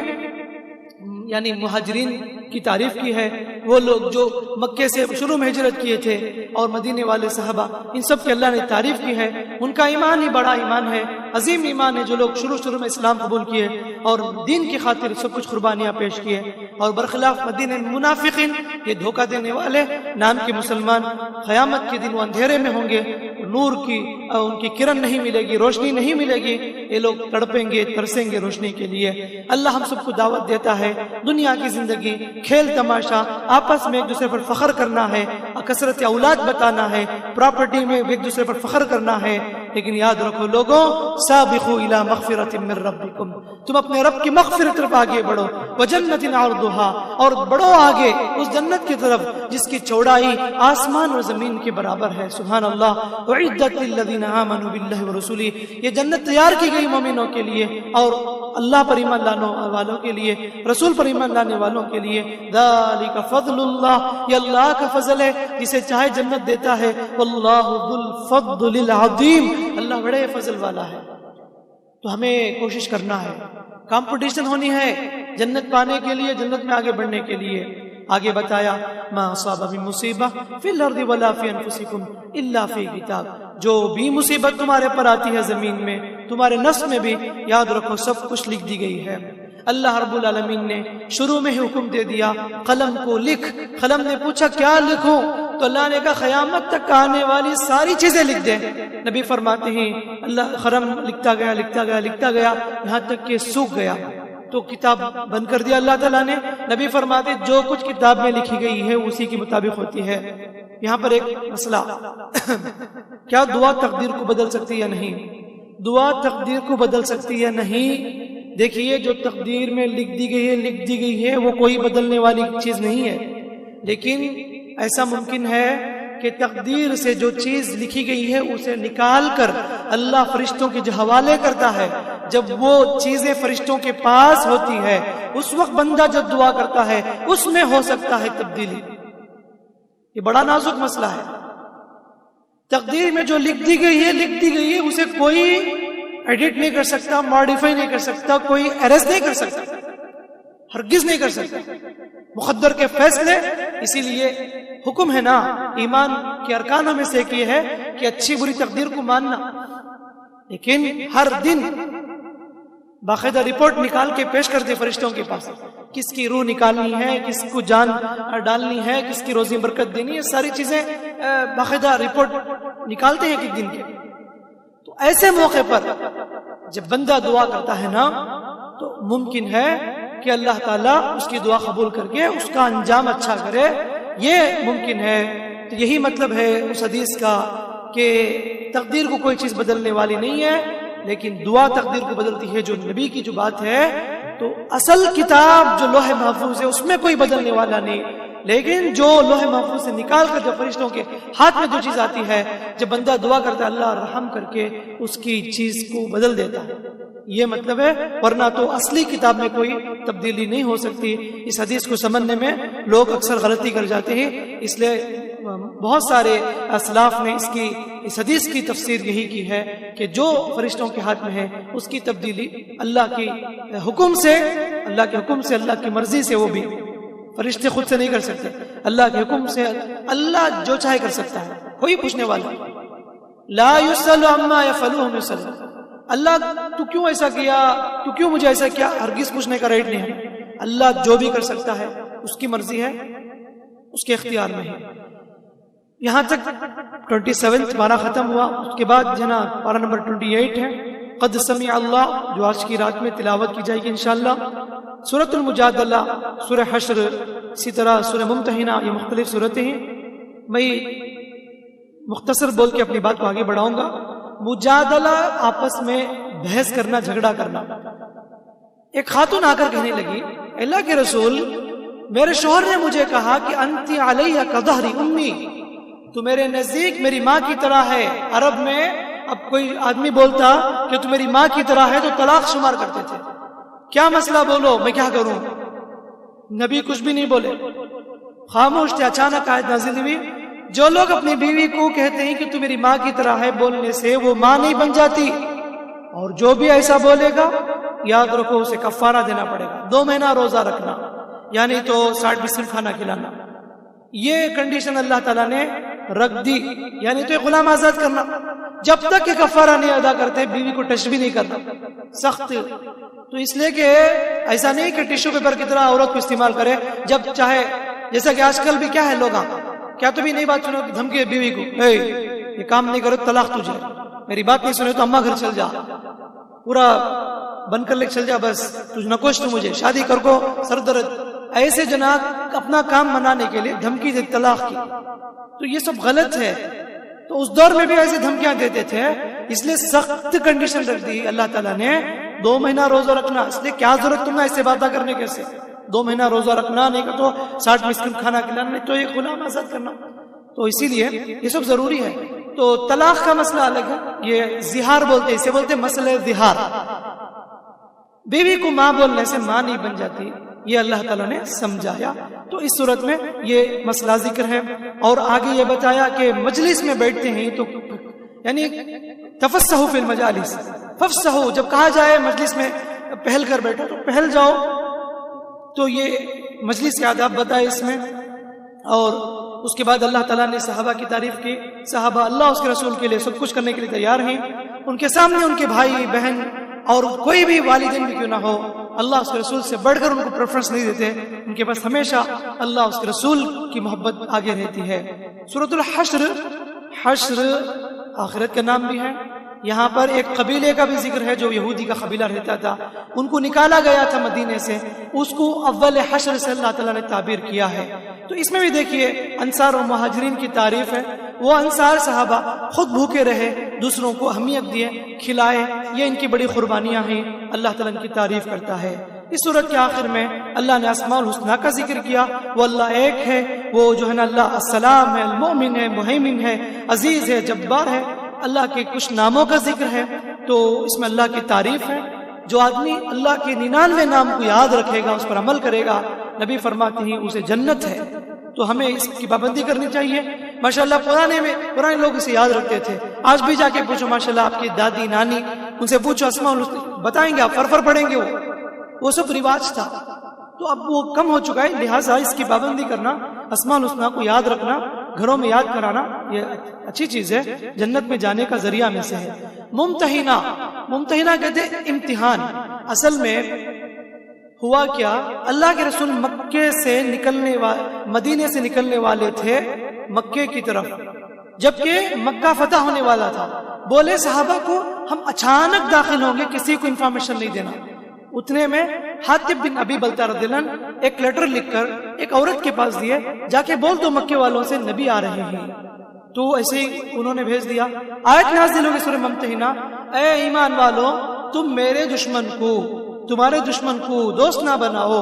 یعنی مہاجرین کی تعریف کی ہے. وہ لوگ جو مکے سے شروع میں ہجرت کیے تھے اور مدینے والے صحابہ، ان سب کی اللہ نے تعریف کی ہے. ان کا ایمان ہی بڑا ایمان ہے، عظیم ایمان ہے. جو لوگ شروع میں اسلام قبول کیے اور دین کی خاطر سب کچھ قربانیاں پیش کیے، اور برخلاف مدینے منافقین، یہ دھوکہ دینے والے نام کے مسلمان، قیامت کے دن وہ اندھیرے میں ہوں گے، نور کی ان کی کرن نہیں ملے گی، روشنی نہیں ملے گی. یہ لوگ تڑپیں گے، ترسیں گے روشنی کے لیے. اللہ ہم سب کو دعوت دیتا ہے دنیا کی زندگی کھیل تماشا، آپس میں ایک دوسرے پر فخر کرنا ہے، کثرت اولاد بتانا ہے، پراپرٹی میں ایک دوسرے پر فخر کرنا ہے. لیکن یاد رکھو لوگوں، سابقوا الی مغفرۃ من ربکم، تم اپنے رب کی مغفرت طرف آگے بڑھو. وجنۃ عرضھا، اور بڑھو آگے اس جنت کی طرف جس کی چوڑائی آسمان اور زمین کے برابر ہے. سبحان اللہ. اعدت للذین آمنوا باللہ ورسولہ، یہ جنت تیار کی گئی مومنوں کے لیے اور اللہ پر ایمان لانے والوں کے لیے، رسول پر ایمان لانے والوں کے لیے. ذالک فضل اللہ، یہ اللہ کا فضل ہے، جسے چاہے جنت دیتا ہے. واللہ ذو الفضل العظیم، اللہ بڑے فضل والا ہے. تو ہمیں کوشش کرنا ہے، کمپٹیشن ہونی ہے جنت پانے کے لیے، جنت میں آگے بڑھنے کے لیے. آگے بتایا ما اصاب من مصیبہ فی الارض ولا فی انفسکم الا فی کتاب، جو بھی مصیبت تمہارے پر آتی ہے زمین میں، تمہارے نفس میں بھی، یاد رکھو سب کچھ لکھ دی گئی ہے. اللہ رب العالمین نے شروع میں ہی حکم دے دیا قلم کو لکھ. قلم نے پوچھا کیا لکھوں؟ تو اللہ نے کہا قیامت تک آنے والی ساری چیزیں لکھ دیں. نبی فرماتے ہیں اللہ قلم لکھتا گیا لکھتا گیا لکھتا گیا یہاں تک کہ سوکھ گیا. تو کتاب بند کر دیا اللہ تعالیٰ نے. نبی فرماتے جو کچھ کتاب میں لکھی گئی ہے اسی کے مطابق ہوتی ہے. یہاں پر ایک مسئلہ کیا دعا تقدیر کو بدل سکتی یا نہیں؟ دعا تقدیر کو بدل سکتی یا نہیں؟ دیکھیے جو تقدیر میں لکھ دی گئی ہے وہ کوئی بدلنے والی چیز نہیں ہے. لیکن ایسا ممکن ہے کہ تقدیر سے جو چیز لکھی گئی ہے اسے نکال کر اللہ فرشتوں کے جو حوالے کرتا ہے، جب وہ چیزیں فرشتوں کے پاس ہوتی ہے اس وقت بندہ جب دعا کرتا ہے اس میں ہو سکتا ہے تبدیلی. یہ بڑا نازک مسئلہ ہے. تقدیر میں جو لکھ دی گئی ہے اسے کوئی ایڈٹ نہیں کر سکتا، ماڈیفائی نہیں کر سکتا، کوئی ایرز نہیں کر سکتا، ہرگز نہیں کر سکتا. مقدر کے فیصلے. اسی لیے حکم ہے نا، ایمان کے ارکانوں میں سے ایک یہ ہے کہ اچھی بری تقدیر کو ماننا. لیکن ہر دن باقاعدہ رپورٹ نکال کے پیش کرتے فرشتوں کے پاس، کس کی روح نکالنی ہے، کس کو جان ڈالنی ہے، کس کی روزی برکت دینی ہے، ساری چیزیں باقاعدہ رپورٹ نکالتے ہیں ایک دن کے. تو ایسے موقع پر جب بندہ دعا کرتا ہے نا تو ممکن ہے کہ اللہ تعالیٰ اس کی دعا قبول کر کے اس کا انجام اچھا کرے. یہ ممکن ہے. تو یہی مطلب ہے اس حدیث کا کہ تقدیر کو کوئی چیز بدلنے والی نہیں ہے، لیکن دعا تقدیر کو بدلتی ہے. جو نبی کی جو بات ہے تو اصل کتاب جو لوح محفوظ ہے اس میں کوئی بدلنے والا نہیں، لیکن جو لوح محفوظ سے نکال کر جب فرشتوں کے ہاتھ میں جو چیز آتی ہے، جب بندہ دعا کرتا ہے اللہ رحم کر کے اس کی چیز کو بدل دیتا ہے. یہ مطلب ہے، ورنہ تو اصلی کتاب میں کوئی تبدیلی نہیں ہو سکتی. اس حدیث کو سمجھنے میں لوگ اکثر غلطی کر جاتے ہیں، اس لیے بہت سارے اسلاف نے اس حدیث کی تفسیر یہی کی ہے کہ جو فرشتوں کے ہاتھ میں ہے اس کی تبدیلی اللہ کے حکم سے، اللہ کی مرضی سے، وہ بھی فرشتے خود سے نہیں کر سکتے. اللہ کے حکم سے اللہ جو چاہے کر سکتا ہے، کوئی پوچھنے والا. لا یسأل عما یفعل وهم یسألون. اللہ تو کیوں ایسا کیا، تو کیوں مجھے ایسا کیا، ہرگز پوچھنے کا رائٹ نہیں ہے. اللہ جو بھی کر سکتا ہے اس کی مرضی ہے، اس کے اختیار میں ہے. یہاں تک 27 پارہ ختم ہوا. اس کے بعد جو ہے نا پارہ نمبر 28 ہے قد سمع اللہ، جو آج کی رات میں تلاوت کی جائے گی انشاءاللہ. سورۃ المجادلہ، سورہ حشر، اسی طرح سورہ ممتحنہ، یہ مختلف سورتیں ہیں. میں مختصر بول کے اپنی بات کو آگے بڑھاؤں گا. مجادلہ آپس میں بحث کرنا، جھگڑا کرنا۔ ایک خاتون آ کر کہنے لگی اللہ کے رسول میرے شوہر نے مجھے کہا کہ انتی علیہ کظہر امی، تو میرے نزدیک میری ماں کی طرح ہے۔ عرب میں اب کوئی آدمی بولتا کہ تو میری ماں کی طرح ہے تو طلاق شمار کرتے تھے۔ کیا مسئلہ بولو، میں کیا کروں؟ نبی کچھ بھی نہیں بولے، خاموش تھے۔ اچانک آیت نازل ہوئی جو لوگ اپنی بیوی کو کہتے ہیں کہ تو میری ماں کی طرح ہے، بولنے سے وہ ماں نہیں بن جاتی، اور جو بھی ایسا بولے گا یاد رکھو اسے کفارہ دینا پڑے گا، 2 مہینہ روزہ رکھنا، یعنی تو 60 مسکین کھانا کھلانا۔ یہ کنڈیشن اللہ تعالیٰ نے رکھ دی، یعنی تو غلام آزاد کرنا۔ جب تک کہ کفارہ نہیں ادا کرتے بیوی کو ٹچ بھی نہیں کرنا، سخت۔ تو اس لیے کہ ایسا نہیں کہ ٹیشو پیپر کی طرح عورت کو استعمال کرے جب چاہے، جیسا کہ آج کل بھی کیا ہے لوگ کیا تو بھی نہیں بات سنو دھمکی بیوی کو، یہ کام نہیں کرو طلاق تجھے، میری بات نہیں سنے تو اماں گھر چل جا، پورا بن کر لے چل جا، بس تجھ نکوش تو مجھے شادی کر کو سر درد۔ ایسے جناب اپنا کام منانے کے لیے دھمکی دی طلاق کی، تو یہ سب غلط ہے۔ تو اس دور میں بھی ایسے دھمکیاں دیتے تھے، اس لیے سخت کنڈیشن رکھ دی اللہ تعالیٰ نے 2 مہینہ روزہ رکھنا۔ اس لیے کیا ضرورت تم نے ایسے باتیں کرنے کے سے 2 مہینہ روزہ رکھنا، نہیں کہ تو 60 مسکین کھانا کھلانا، نہیں تو ایک غلام آزاد کرنا۔ تو اسی لیے یہ سب ضروری ہے۔ تو طلاق کا مسئلہ الگ ہے، یہ زہار بولتے، اسے بولتے مسئلہ زہار۔ بیوی کو ماں بولنے سے ماں نہیں بن جاتی، یہ اللہ تعالیٰ نے سمجھایا۔ تو اس صورت میں یہ مسئلہ ذکر ہے، اور آگے یہ بتایا کہ مجلس میں بیٹھتے ہیں تو یعنی تفسحوا فی المجالس، فافسحوا، جب کہا جائے مجلس میں پہل کر بیٹھو تو پہل جاؤ۔ تو یہ مجلس کے آداب بتائے اس میں، اور اس کے بعد اللہ تعالیٰ نے صحابہ کی تعریف کی۔ صحابہ اللہ اس کے رسول کے لیے سب کچھ کرنے کے لیے تیار ہیں، ان کے سامنے ان کے بھائی بہن اور کوئی بھی والدین بھی کیوں نہ ہو، اللہ اس کے رسول سے بڑھ کر ان کو پریفرنس نہیں دیتے، ان کے پاس ہمیشہ اللہ اس کے رسول کی محبت آگے رہتی ہے۔ سورۃ الحشر، حشر آخرت کا نام بھی ہے۔ یہاں پر ایک قبیلے کا بھی ذکر ہے جو یہودی کا قبیلہ رہتا تھا، ان کو نکالا گیا تھا مدینے سے، اس کو اول حشر سے اللہ تعالیٰ نے تعبیر کیا ہے۔ تو اس میں بھی دیکھیے انصار و مہاجرین کی تعریف ہے، وہ انصار صحابہ خود بھوکے رہے، دوسروں کو اہمیت دیے، کھلائے، یہ ان کی بڑی قربانیاں ہیں، اللہ تعالیٰ ان کی تعریف کرتا ہے۔ اس سورت کے آخر میں اللہ نے اسماء الحسنیٰ کا ذکر کیا، وہ اللہ ایک ہے، وہ جو ہے نا اللہ السلام ہے، المؤمن ہے، مہیمن ہے، عزیز ہے، جبار ہے، اللہ کے کچھ ناموں کا ذکر ہے۔ تو اس میں اللہ کی تعریف ہے۔ جو آدمی اللہ کے 99 نام کو یاد رکھے گا، اس پر عمل کرے گا، نبی فرماتے ہیں اسے جنت ہے۔ تو ہمیں اس کی پابندی کرنی چاہیے۔ ماشاءاللہ پرانے لوگ اسے یاد رکھتے تھے، آج بھی جا کے پوچھو ماشاءاللہ آپ کی دادی نانی، ان سے پوچھو اسماء الحسنیٰ بتائیں گے، آپ فرفر پڑیں گے، وہ سب رواج تھا۔ تو اب وہ کم ہو چکا ہے، لہٰذا اس کی پابندی کرنا، اسماء الحسنیٰ کو یاد رکھنا، گھروں میں یاد کرانا، یہ اچھی چیز ہے، جنت میں جانے کا ذریعہ میں سے ہے۔ ممتحنہ کہتے ہیں امتحان۔ اصل میں ہوا کیا، اللہ کے رسول مدینے سے نکلنے والے تھے مکے کی طرف، جبکہ مکہ فتح ہونے والا تھا۔ بولے صحابہ کو ہم اچانک داخل ہوں گے، کسی کو انفارمیشن نہیں دینا۔ اتنے میں حاتب بن ابی بلتہ رضی اللہ عنہ ایک لیٹر لکھ کر ایک عورت کے پاس دیے، جا کے بول دو مکے والوں سے نبی آ رہے ہیں۔ تو ایسے ہی انہوں نے بھیج دیا۔ آیت نازل ہوگی سورہ ممتحنہ، اے ایمان والو تم میرے دشمن کو، تمہارے دشمن کو دوست نہ بناؤ،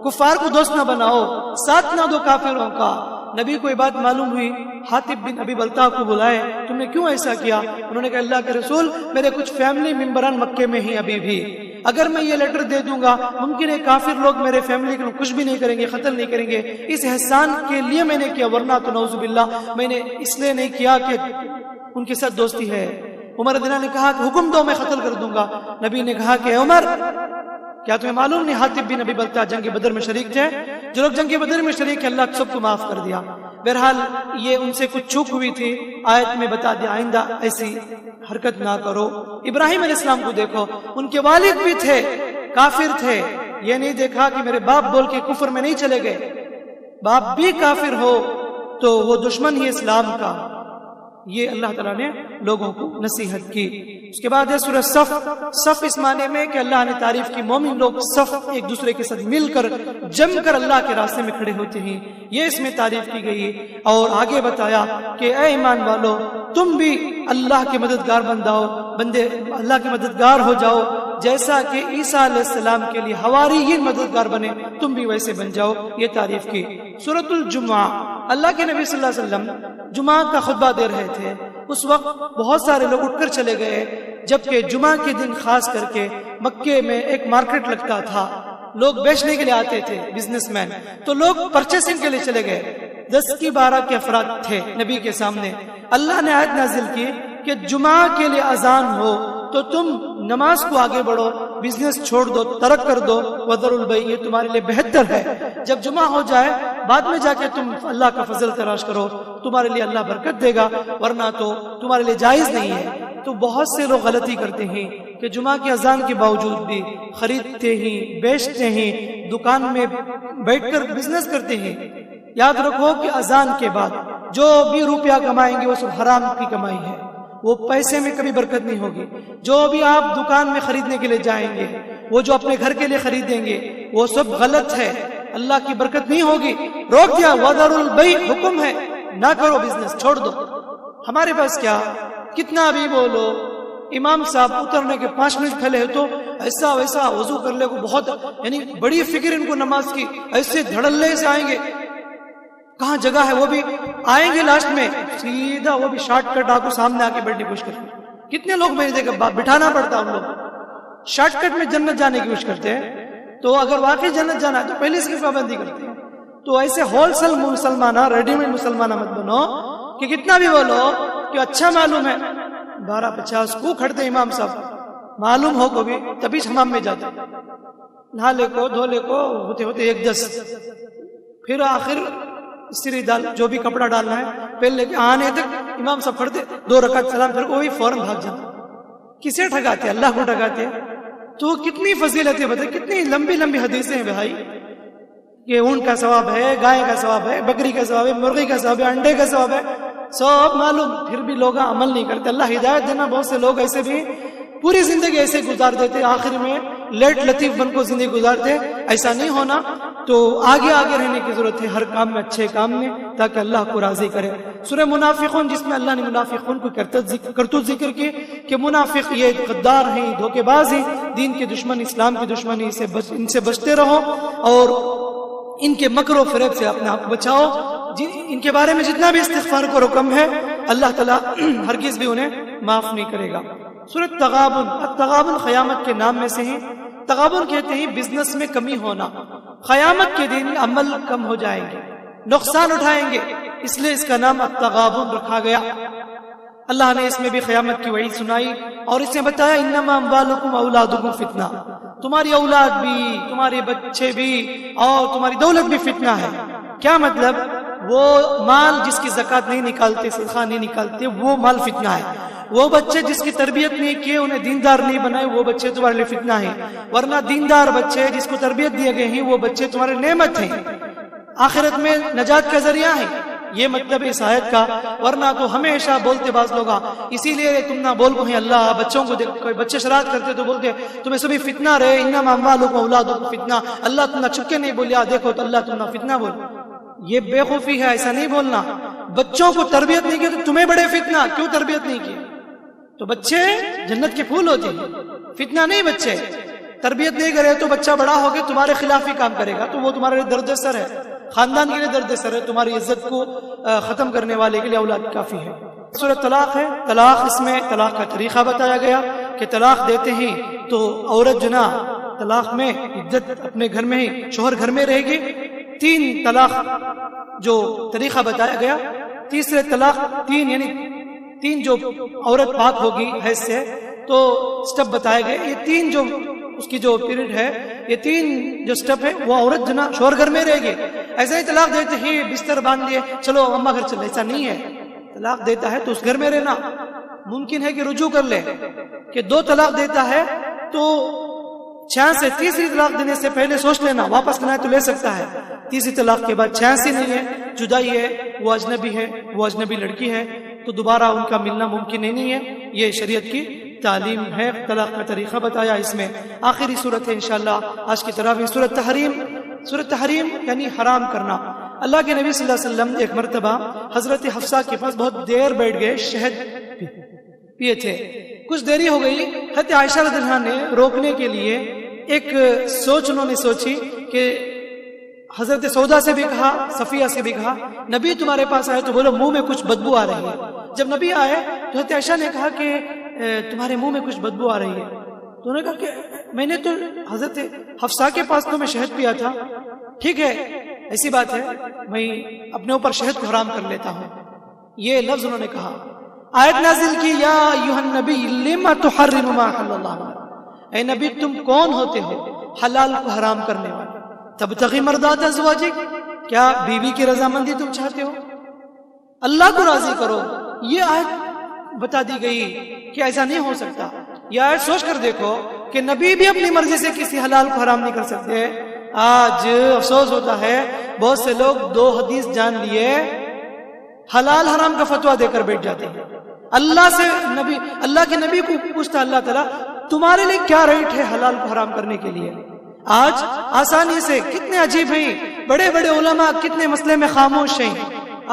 کفار کو دوست نہ بناؤ، ساتھ نہ دو کافروں کا۔ نبی کو یہ بات معلوم ہوئی، حاتب بن ابی بلتہ کو بلائے، تم نے کیوں ایسا کیا؟ انہوں نے کہا اللہ کے رسول میرے کچھ فیملی ممبران مکے میں ہیں ابھی بھی، اگر میں یہ لیٹر دے دوں گا ممکن ہے کافر لوگ میرے فیملی کو کچھ بھی نہیں کریں گے، قتل نہیں کریں گے، اس احسان کے لیے میں نے کیا، ورنہ تو نعوذ باللہ میں نے اس لیے نہیں کیا کہ ان کے ساتھ دوستی ہے۔ عمر رضی اللہ عنہ نے کہا کہ حکم دو میں قتل کر دوں گا۔ نبی نے کہا کہ عمر کیا تمہیں معلوم نہیں حاتب بن ابی بلتہ جنگ بدر میں شریک تھے؟ جو لوگ جنگ بدر میں شریک ہیں اللہ سب کو معاف کر دیا۔ بہرحال یہ ان سے کچھ چوک ہوئی تھی، آیت میں بتا دیا آئندہ ایسی حرکت نہ کرو۔ ابراہیم علیہ السلام کو دیکھو، ان کے والد بھی تھے، کافر تھے، یہ نہیں دیکھا کہ میرے باپ بول کے کفر میں نہیں چلے گئے، باپ بھی کافر ہو تو وہ دشمن ہی اسلام کا۔ یہ اللہ تعالیٰ نے لوگوں کو نصیحت کی۔ اس کے بعد ہے سورہ صف. صف اس معنی میں کہ اللہ نے تعریف کی مومن لوگ صف ایک دوسرے کے ساتھ مل کر جم کر اللہ کے راستے میں کھڑے ہوتے ہیں، یہ اس میں تعریف کی گئی. اور آگے بتایا کہ اے ایمان والو تم بھی اللہ کے مددگار بندے اللہ کے مددگار ہو جاؤ، جیسا کہ عیسیٰ علیہ السلام کے لیے حواریین مددگار بنے تم بھی ویسے بن جاؤ، یہ تعریف کی. سورۃ الجمعہ، اللہ کے نبی صلی اللہ علیہ وسلم جمعہ کا خطبہ دے رہے تھے. اس وقت بہت سارے لوگ اٹھ کر چلے گئے، جبکہ جمعہ کے دن خاص کر کے مکے میں ایک مارکیٹ لگتا تھا، لوگ بیچنے کے لیے آتے تھے، بزنس مین، تو لوگ پرچیسنگ کے لیے چلے گئے. 10 کی 12 کے افراد تھے نبی کے سامنے. اللہ نے آیت نازل کی کہ جمعہ کے لیے اذان ہو تو تم نماز کو آگے بڑھو، بزنس چھوڑ دو، ترک کر دو، وذروا البیع، یہ تمہارے لیے بہتر ہے. جب جمعہ ہو جائے بعد میں جا کے تم اللہ کا فضل تلاش کرو، تمہارے لیے اللہ برکت دے گا، ورنہ تو تمہارے لیے جائز نہیں ہے. تو بہت سے لوگ غلطی کرتے ہیں کہ جمعہ کی اذان کے باوجود بھی خریدتے ہیں، بیچتے ہیں، دکان میں بیٹھ کر بزنس کرتے ہیں. یاد رکھو کہ اذان کے بعد جو بھی روپیہ کمائیں گے وہ سب حرام کی کمائی ہے، وہ پیسے میں کبھی برکت نہیں ہوگی. جو بھی آپ دکان میں خریدنے کے لیے جائیں گے، وہ جو اپنے گھر کے لیے خریدیں گے، وہ سب غلط ہے، اللہ کی برکت نہیں ہوگی. روک دیا، وذروا البیع، حکم ہے نہ کرو، بزنس چھوڑ دو. ہمارے پاس کیا کتنا بھی بولو، امام صاحب اترنے کے 5 منٹ پہلے ہے تو ایسا ویسا وضو کر لے کو، بہت یعنی بڑی فکر ان کو نماز کی، ایسے دھڑلے سے آئیں گے، کہاں جگہ ہے، وہ بھی آئیں گے لاسٹ میں سیدھا وہ بھی شارٹ کٹ آپ کو سامنے آ کے بیٹھنے کی کوشش کرتے ہیں. کتنے لوگ میں نے دیکھا بٹھانا پڑتا ہم لوگ شارٹ کٹ میں جنت جانے کی کوشش کرتے ہیں. تو اگر واقعی جنت جانا ہے تو پہلے اس کی پابندی کرتے ہیں. تو ایسے ہول سیل مسلمانہ، ریڈی میڈ مسلمانہ مت بنو کہ کتنا بھی بولو کہ اچھا معلوم ہے 12:50 کو کھڑتے امام صاحب، معلوم ہو کو بھی تبھی حمام میں جاتے، نہا لے کو دھو لے کو ہوتے ہوتے 1:10، پھر آخر استری دال جو بھی کپڑا ڈالنا ہے پہن لے کے آنے تک امام صاحب پڑھتے 2 رکعت سلام، پھر وہی فوراً بھاگ جاتا. کسے ٹھگاتے؟ اللہ کو ٹھگاتے. تو کتنی فضیلتیں بتائیں، کتنی لمبی لمبی حدیثیں ہیں بھائی، کہ اونٹ کا ثواب ہے، گائے کا ثواب ہے، بکری کا ثواب ہے، مرغی کا ثواب ہے، انڈے کا ثواب ہے، سب معلوم، پھر بھی لوگ عمل نہیں کرتے. اللہ ہدایت دینا. بہت سے لوگ ایسے بھی پوری زندگی ایسے گزار دیتے، آخر میں لیٹ لطیف بن کو زندگی گزارتے. ایسا نہیں ہونا. تو آگے رہنے کی ضرورت ہے ہر کام میں، اچھے کام میں، تاکہ اللہ کو راضی کرے. سورہ منافقون، جس میں اللہ نے منافقون کو کرتوت ذکر کی کہ منافق یہ غدار ہیں، دھوکے باز ہیں، دین کے دشمن، اسلام کے دشمن، ان سے بچتے رہو اور ان کے مکر و فریب سے اپنے آپ کو بچاؤ. ان کے بارے میں جتنا بھی استغفار کرو کم ہے، اللہ تعالیٰ ہرگز بھی انہیں معاف نہیں کرے گا. سورۃ تغابن، التغابن قیامت کے نام میں سے ہیں. تغابن کہتے ہیں بزنس میں کمی ہونا. قیامت کے دن عمل کم ہو جائیں گے، نقصان اٹھائیں گے، اس لیے اس کا نام التغابن رکھا گیا. اللہ نے اس میں بھی قیامت کی وعید سنائی اور اس نے بتایا انما اموالکم اولادکم فتنہ، تمہاری اولاد بھی، تمہارے بچے بھی اور تمہاری دولت بھی فتنہ ہے. کیا مطلب؟ وہ مال جس کی زکوٰۃ نہیں نکالتے، صدقہ نہیں نکالتے، وہ مال فتنہ ہے. وہ بچے جس کی تربیت نہیں کیے، انہیں دیندار نہیں بنائے، وہ بچے تمہارے لیے فتنہ ہیں. ورنہ دیندار بچے جس کو تربیت دیے گئے ہیں، وہ بچے تمہارے نعمت ہیں، آخرت میں نجات کا ذریعہ ہیں. یہ مطلب اس آیت کا. ورنہ تو ہمیشہ بولتے باز لوگ، اسی لیے تم نہ بول کو ہیں اللہ بچوں کو دیکھ، کوئی بچے شرارت کرتے تو بولتے تمہیں سبھی فتنہ رہے، انما اموالکم اولادکم فتنہ. اللہ تم نہ چھپکے نہیں بولیا، دیکھو تو اللہ تم نہ فتنہ بول. یہ بے خوفی ہے، ایسا نہیں بولنا. بچوں کو تربیت نہیں کی تو تمہیں بڑے فتنہ، کیوں تربیت نہیں کی؟ تو بچے جنت کے پھول ہوتے ہیں، فتنہ نہیں. بچے تربیت نہیں کرے تو بچہ بڑا ہو کے تمہارے خلاف ہی کام کرے گا، تو وہ تمہارے لیے درد سر ہے، خاندان کے لیے درد سر ہے. تمہاری عزت کو ختم کرنے والے کے لیے اولاد کافی ہے. سورۃ طلاق ہے. طلاق، اس میں طلاق کا طریقہ بتایا گیا کہ طلاق دیتے ہیں تو عورت جنا طلاق میں عدت اپنے گھر میں ہی، شوہر گھر میں رہے گی. 3 طلاق جو طریقہ بتایا گیا. تیسرے طلاق 3 یعنی 3 جو عورت پاک ہوگی حیض سے، تو سٹیپ بتائے گئے. یہ 3 جو اس کی جو پیریڈ ہے، یہ 3 جو سٹیپ ہے، وہ عورت جنا شوہر گھر میں رہے گی. ایسے ہی طلاق دیتے ہیں بستر باندھ دیے چلو اماں گھر چلے، ایسا نہیں ہے. طلاق دیتا ہے تو اس گھر میں رہنا. ممکن ہے کہ رجوع کر لے، کہ 2 طلاق دیتا ہے تو 6 سے تیسری طلاق دینے سے پہلے سوچ لینا، واپس کرنا ہے تو لے سکتا ہے. تیسری طلاق کے بعد 86 نہیں ہے، جدائی ہے، وہ اجنبی ہے، وہ اجنبی لڑکی ہے، تو دوبارہ ان کا ملنا ممکن نہیں ہے. یہ شریعت کی تعلیم ہے، طلاق کا طریقہ بتایا. اس میں آخری صورت ہے انشاءاللہ آج کی طرف سورۃ تحریم. سورۃ تحریم یعنی حرام کرنا. اللہ کے نبی صلی اللہ علیہ وسلم ایک مرتبہ حضرت حفصہ کے پاس بہت دیر بیٹھ گئے، شہد پیے تھے. کچھ دیری ہو گئی. حضرت عائشہ رضی اللہ عنہا نے روکنے کے لیے ایک سوچ انہوں نے سوچی کہ حضرت سودا سے بھی کہا، صفیہ سے بھی کہا نبی تمہارے پاس آئے تو بولو منہ میں کچھ بدبو آ رہی ہے. جب نبی آئے تو حضرت عائشہ نے کہا کہ تمہارے منہ میں کچھ بدبو آ رہی ہے. تو انہوں نے کہا کہ میں نے تو حضرت حفصہ کے پاس تو میں شہد پیا تھا. ٹھیک ہے ایسی بات ہے میں اپنے اوپر شہد کو حرام کر لیتا ہوں. یہ لفظ انہوں نے کہا. آیت نازل کی یا ایھا النبی لما تحرم ما احل اللہ لک. اے نبی تم کون ہوتے ہو حلال کو حرام کرنے والے. تبتغی مرضات ازواجک، کیا بیوی کی رضامندی تم چاہتے ہو؟ اللہ کو راضی کرو. یہ آیت بتا دی گئی کہ ایسا نہیں ہو سکتا. یہ آیت سوچ کر دیکھو کہ نبی بھی اپنی مرضی سے کسی حلال کو حرام نہیں کر سکتے. آج افسوس ہوتا ہے بہت سے لوگ 2 حدیث جان لیے حلال حرام کا فتویٰ دے کر بیٹھ جاتے ہیں. اللہ کے نبی کو پوچھتا اللہ تعالیٰ تمہارے لیے کیا رائٹ ہے حلال کو حرام کرنے کے لیے. آج آسانی سے کتنے عجیب ہیں بڑے بڑے علماء کتنے مسئلے میں خاموش ہیں.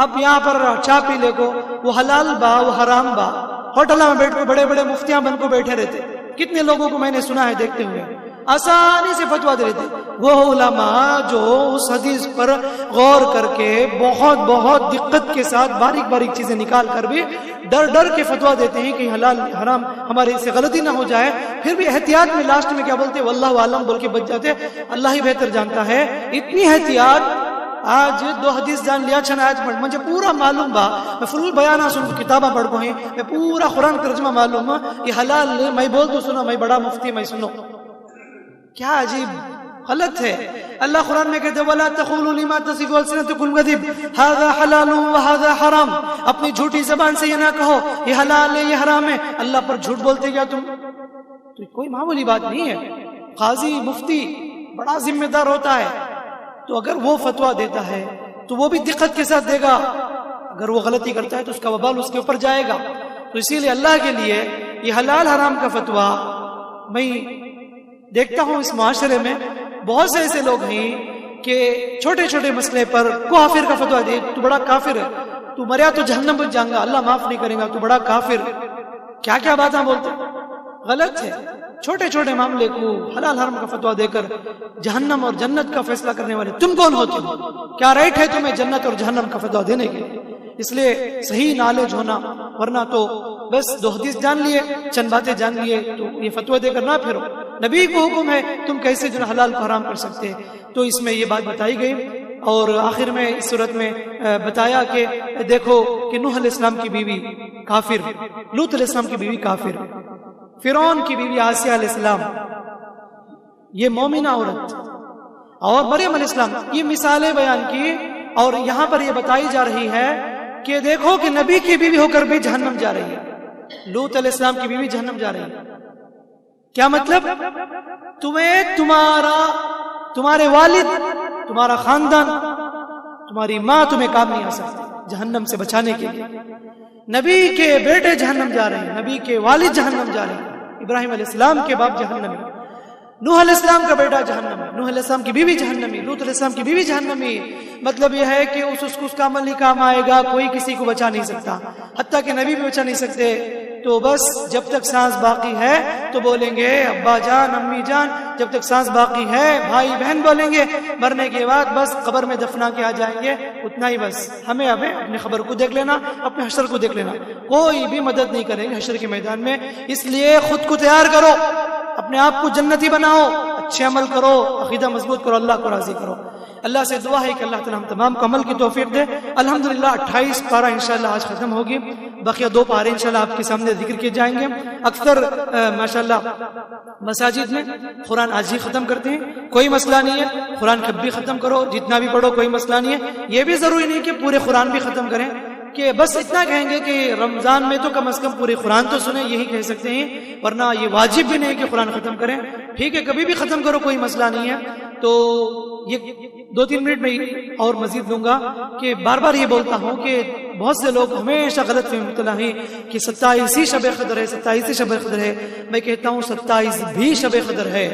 اب یہاں پر چائے پی لے کو وہ حلال با وہ حرام با. ہوٹل میں بیٹھ کے بڑے بڑے مفتیاں بن کو بیٹھے رہتے. کتنے لوگوں کو میں نے سنا ہے دیکھتے ہوئے آسانی سے فتویٰ دے دیتے. وہ علماء جو اس حدیث پر غور کر کے بہت بہت دقت کے ساتھ باریک باریک چیزیں نکال کر بھی ڈر کے فتویٰ دیتے ہیں کہ حلال حرام ہمارے سے غلطی نہ ہو جائے، پھر بھی احتیاط میں لاسٹ میں کیا بولتے واللہ عالم بول کے بچ جاتے. اللہ ہی بہتر جانتا ہے. اتنی احتیاط. آج 2 حدیث جان لیا چھن آیت پڑھ مجھے پورا معلوم با میں فل بیانہ سن کتابہ پڑھ کو ہیں میں پورا قرآن ترجمہ معلوم یہ حلال میں بول تو سنو میں بڑا مفتی میں سنو. کیا عجیب غلط ہے. اللہ قرآن میں کہتے وَلَا تَقُولُوا لِمَا تَصِفُ أَلْسِنَتُكُمُ الْكَذِبَ هَذَا حَلَالٌ وَهَذَا حَرَامٌ. اپنی جھوٹی زبان سے یہ نہ کہو یہ حلال ہے یہ حرام ہے. اللہ پر جھوٹ بولتے کیا تم؟ تو کوئی معمولی بات نہیں ہے. قاضی مفتی بڑا ذمہ دار ہوتا ہے تو اگر وہ فتویٰ دیتا ہے تو وہ بھی دقت کے ساتھ دے گا. اگر وہ غلطی کرتا ہے تو اس کا وبال اس کے اوپر جائے گا. تو اسی لیے اللہ کے لیے یہ حلال حرام کا فتویٰ میں دیکھتا ہوں اس معاشرے میں بہت سے ایسے لوگ ہیں کہ چھوٹے چھوٹے مسئلے پر کافر کا فتویٰ دے تو بڑا کافر ہے تو مریا تو جہنم میں جائیں گا اللہ معاف نہیں کرے گا تو بڑا کافر. کیا کیا باتیں بولتے غلط ہے. چھوٹے چھوٹے معاملے کو حلال حرام کا فتویٰ دے کر جہنم اور جنت کا فیصلہ کرنے والے تم کون ہوتے ہو؟ کیا رائٹ ہے تمہیں جنت اور جہنم کا فتویٰ دینے کے؟ اس لیے صحیح نالج ہونا، ورنہ تو بس 2 حدیث جان لیے چند باتیں جان لیے تو یہ فتویٰ دے کر نہ پھرو. نبی کو حکم ہے تم کیسے جو حلال کو حرام کر سکتے. تو اس میں یہ بات بتائی گئی. اور آخر میں اس صورت میں بتایا کہ دیکھو کہ نوح علیہ السلام کی بیوی کافر، لوط علیہ السلام کی بیوی کافر، فرعون کی بیوی آسیہ علیہ السلام یہ مومنہ عورت، اور مریم علیہ السلام. یہ مثالیں بیان کی اور یہاں پر یہ بتائی جا رہی ہے کہ دیکھو کہ نبی کی بیوی ہو کر بھی جہنم جا رہی ہے. لوط علیہ السلام کی بیوی جہنم جا رہی ہے. کیا مطلب؟ تمہیں تمہارے والد، تمہارا خاندان، تمہاری ماں تمہیں کام نہیں آ سکتی جہنم سے بچانے کے لیے. نبی کے بیٹے جہنم جا رہے ہیں، نبی کے والد جہنم جا رہے ہیں. ابراہیم علیہ السلام کے باپ جہنم ہے، نوح علیہ السلام کا بیٹا جہنم ہے، نوح علیہ السلام کی بیوی جہنمی، لوط علیہ السلام کی بیوی جہنمی. مطلب یہ ہے کہ اس کا عمل نہیں کام آئے گا، کوئی کسی کو بچا نہیں سکتا، حتیٰ کہ نبی بھی بچا نہیں سکتے. تو بس جب تک سانس باقی ہے تو بولیں گے ابا جان امی جان، جب تک سانس باقی ہے بھائی بہن بولیں گے. مرنے کے بعد بس قبر میں دفنا کے آ جائیں گے، اتنا ہی بس. ہمیں اپنے خبر کو دیکھ لینا، اپنے حشر کو دیکھ لینا. کوئی بھی مدد نہیں کرے گا حشر کے میدان میں. اس لیے خود کو تیار کرو، اپنے آپ کو جنتی بناؤ، اچھے عمل کرو، عقیدہ مضبوط کرو، اللہ کو راضی کرو. اللہ سے دعا ہے کہ اللہ تعالیٰ ہم تمام کو عمل کی توفیق دے. الحمدللہ 28 پارہ انشاءاللہ آج ختم ہوگی، بقیہ 2 پارے انشاءاللہ آپ کے سامنے ذکر کیے جائیں گے. اکثر ماشاءاللہ مساجد میں قرآن آج ہی ختم کرتے ہیں، کوئی مسئلہ نہیں ہے. قرآن کب بھی ختم کرو، جتنا بھی پڑھو، کوئی مسئلہ نہیں ہے. یہ بھی ضروری نہیں کہ پورے قرآن بھی ختم کریں، کہ بس اتنا کہیں گے کہ رمضان میں تو کم از کم پورے قرآن تو سنیں، یہی کہہ سکتے ہیں. ورنہ یہ واجب بھی نہیں کہ قرآن ختم کریں. ٹھیک ہے کبھی بھی ختم کرو، کوئی مسئلہ نہیں ہے. تو یہ 2-3 منٹ میں اور مزید دوں گا کہ بار بار یہ بولتا ہوں کہ بہت سے لوگ ہمیشہ غلط میں مبتلا ہیں کہ 27 ہی شب قدر ہے، 27 ہی شب قدر ہے. میں کہتا ہوں 27 بھی شب قدر ہے،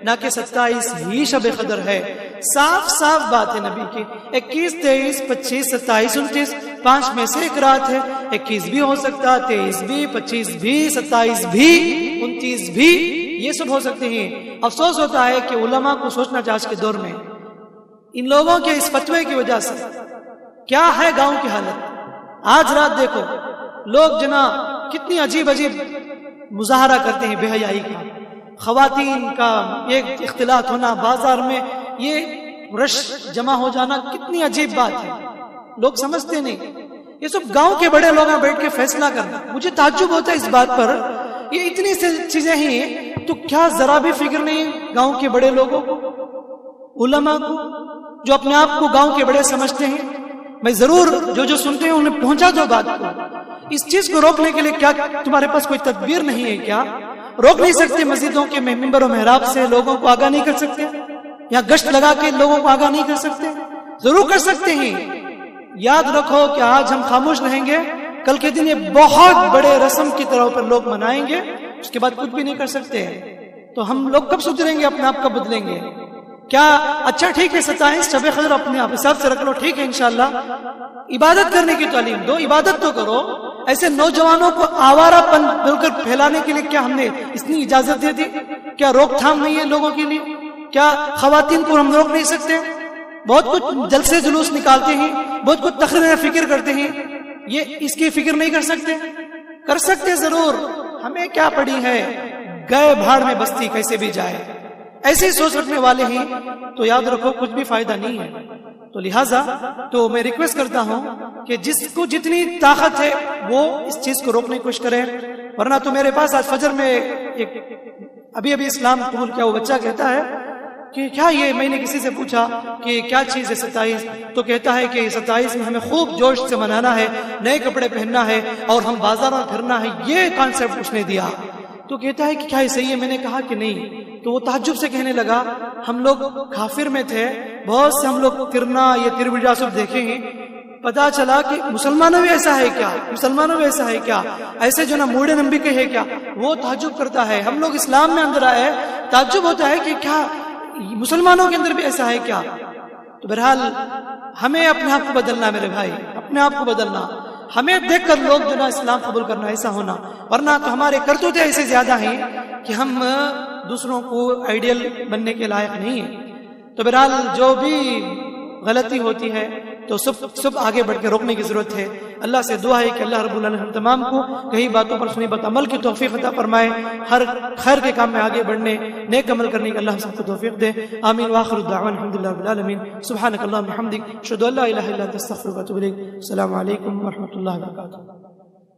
نہ کہ 27 ہی شب قدر ہے. صاف صاف بات ہے نبی کی. 21 23 25 27 29 5 میں سے ایک رات ہے. 21 بھی ہو سکتا، 23 بھی، 25 بھی، 27 بھی، 29 بھی، یہ سب ہو سکتے ہیں. افسوس ہوتا ہے کہ علماء کو سوچنا چاہیے آج کے دور میں ان لوگوں کے اس فتوے کی وجہ سے کیا ہے گاؤں کی حالت. آج رات دیکھو لوگ کتنی عجیب عجیب مظاہرہ کرتے ہیں بے حیائی کا. خواتین کا ایک اختلاط ہونا، بازار میں یہ رش جمع ہو جانا، کتنی عجیب بات ہے. لوگ سمجھتے نہیں. یہ سب گاؤں کے بڑے لوگ بیٹھ کے فیصلہ کرنا. مجھے تعجب ہوتا ہے اس بات پر. یہ اتنی سی چیزیں ہیں تو کیا ذرا بھی فکر نہیں گاؤں کے بڑے لوگوں کو، علماء کو، جو اپنے آپ کو گاؤں کے بڑے سمجھتے ہیں. میں ضرور جو سنتے ہیں انہیں پہنچا دو بات کو. اس چیز کو روکنے کے لیے کیا تمہارے پاس کوئی تدبیر نہیں ہے کیا؟ روک نہیں سکتے مسجدوں کے ممبر و محراب سے لوگوں کو آگاہ نہیں کر سکتے؟ یا گشت لگا کے لوگوں کو آگاہ نہیں کر سکتے؟ ضرور کر سکتے ہیں. یاد رکھو کہ آج ہم خاموش رہیں گے، کل کے دن یہ بہت بڑے رسم کی طرح پر لوگ منائیں گے، اس کے بعد کچھ بھی نہیں کر سکتے. تو ہم لوگ کب سدھریں گے؟ اپنے آپ کب بدلیں گے؟ کیا اچھا ٹھیک ہے 27 شب قدر اپنے آپ حساب سے رکھ لو، ٹھیک ہے انشاءاللہ. عبادت کرنے کی تعلیم دو، عبادت تو کرو. ایسے نوجوانوں کو آوارہ پن بول کر پھیلانے کے لیے کیا ہم نے اتنی اجازت دے دی؟ کیا روک تھام نہیں ہے لوگوں کے لیے؟ کیا خواتین کو ہم روک نہیں سکتے؟ بہت کچھ جلسے جلوس نکالتے ہیں، بہت کچھ تقریر فکر کرتے ہیں، یہ اس کی فکر نہیں کر سکتے؟ کر سکتے ضرور. ہمیں کیا پڑی ہے، گئے بھاڑ میں بستی کیسے بھی جائے. ایسے ہی سوچ رکھنے والے ہیں تو یاد رکھو کچھ بھی فائدہ نہیں ہے. تو لہٰذا تو میں ریکویسٹ کرتا ہوں کہ جس کو جتنی طاقت ہے وہ اس چیز کو روکنے کی کوشش کرے. ورنہ تو میرے پاس آج فجر میں ایک ابھی اسلام قبول کیا وہ بچہ کہتا ہے کہ کیا یہ، میں نے کسی سے پوچھا کہ کیا چیز ہے 27، تو کہتا ہے کہ 27 میں ہمیں خوب جوش سے منانا ہے، نئے کپڑے پہننا ہے اور ہم بازار میں پھرنا ہے. یہ کانسیپٹ اس نے دیا. تو کہتا ہے کہ کیا یہ صحیح ہے؟ میں نے کہا کہ نہیں. تو وہ تعجب سے کہنے لگا ہم لوگ کافر میں تھے، بہت سے ہم لوگ کرنا یہ تربیجا سب دیکھے ہیں، پتا چلا کہ مسلمانوں میں ایسا ہے کیا، مسلمانوں میں ایسا ہے کیا، ایسے موڑے نمبی کے ہے کیا. وہ تعجب کرتا ہے. ہم لوگ اسلام میں اندر آئے، تعجب ہوتا ہے کہ کیا مسلمانوں کے اندر بھی ایسا ہے کیا. تو بہرحال ہمیں اپنے آپ کو بدلنا، میرے بھائی، اپنے آپ کو بدلنا. ہمیں دیکھ کر لوگ اسلام قبول کرنا، ایسا ہونا. ورنہ تو ہمارے کرتوتے ایسے زیادہ ہیں کہ ہم دوسروں کو آئیڈیل بننے کے لائق نہیں ہیں. تو بہرحال جو بھی غلطی ہوتی ہے تو سب آگے بڑھ کے روکنے کی ضرورت ہے. اللہ سے دعا ہے کہ اللہ رب العالمین ہم تمام کو کئی باتوں پر سنی بات عمل کی توفیق عطا فرمائے، ہر خیر کے کام میں آگے بڑھنے، نیک عمل کرنے کی اللہ ہم سب کو توفیق دے. آمین. وآخر الدعوان الحمدللہ رب العالمین. سبحانک اللہم وبحمدک، اشہد ان لا الہ الا انت، استغفرک واتوب الیک. السلام علیکم ورحمۃ اللہ وبرکاتہ.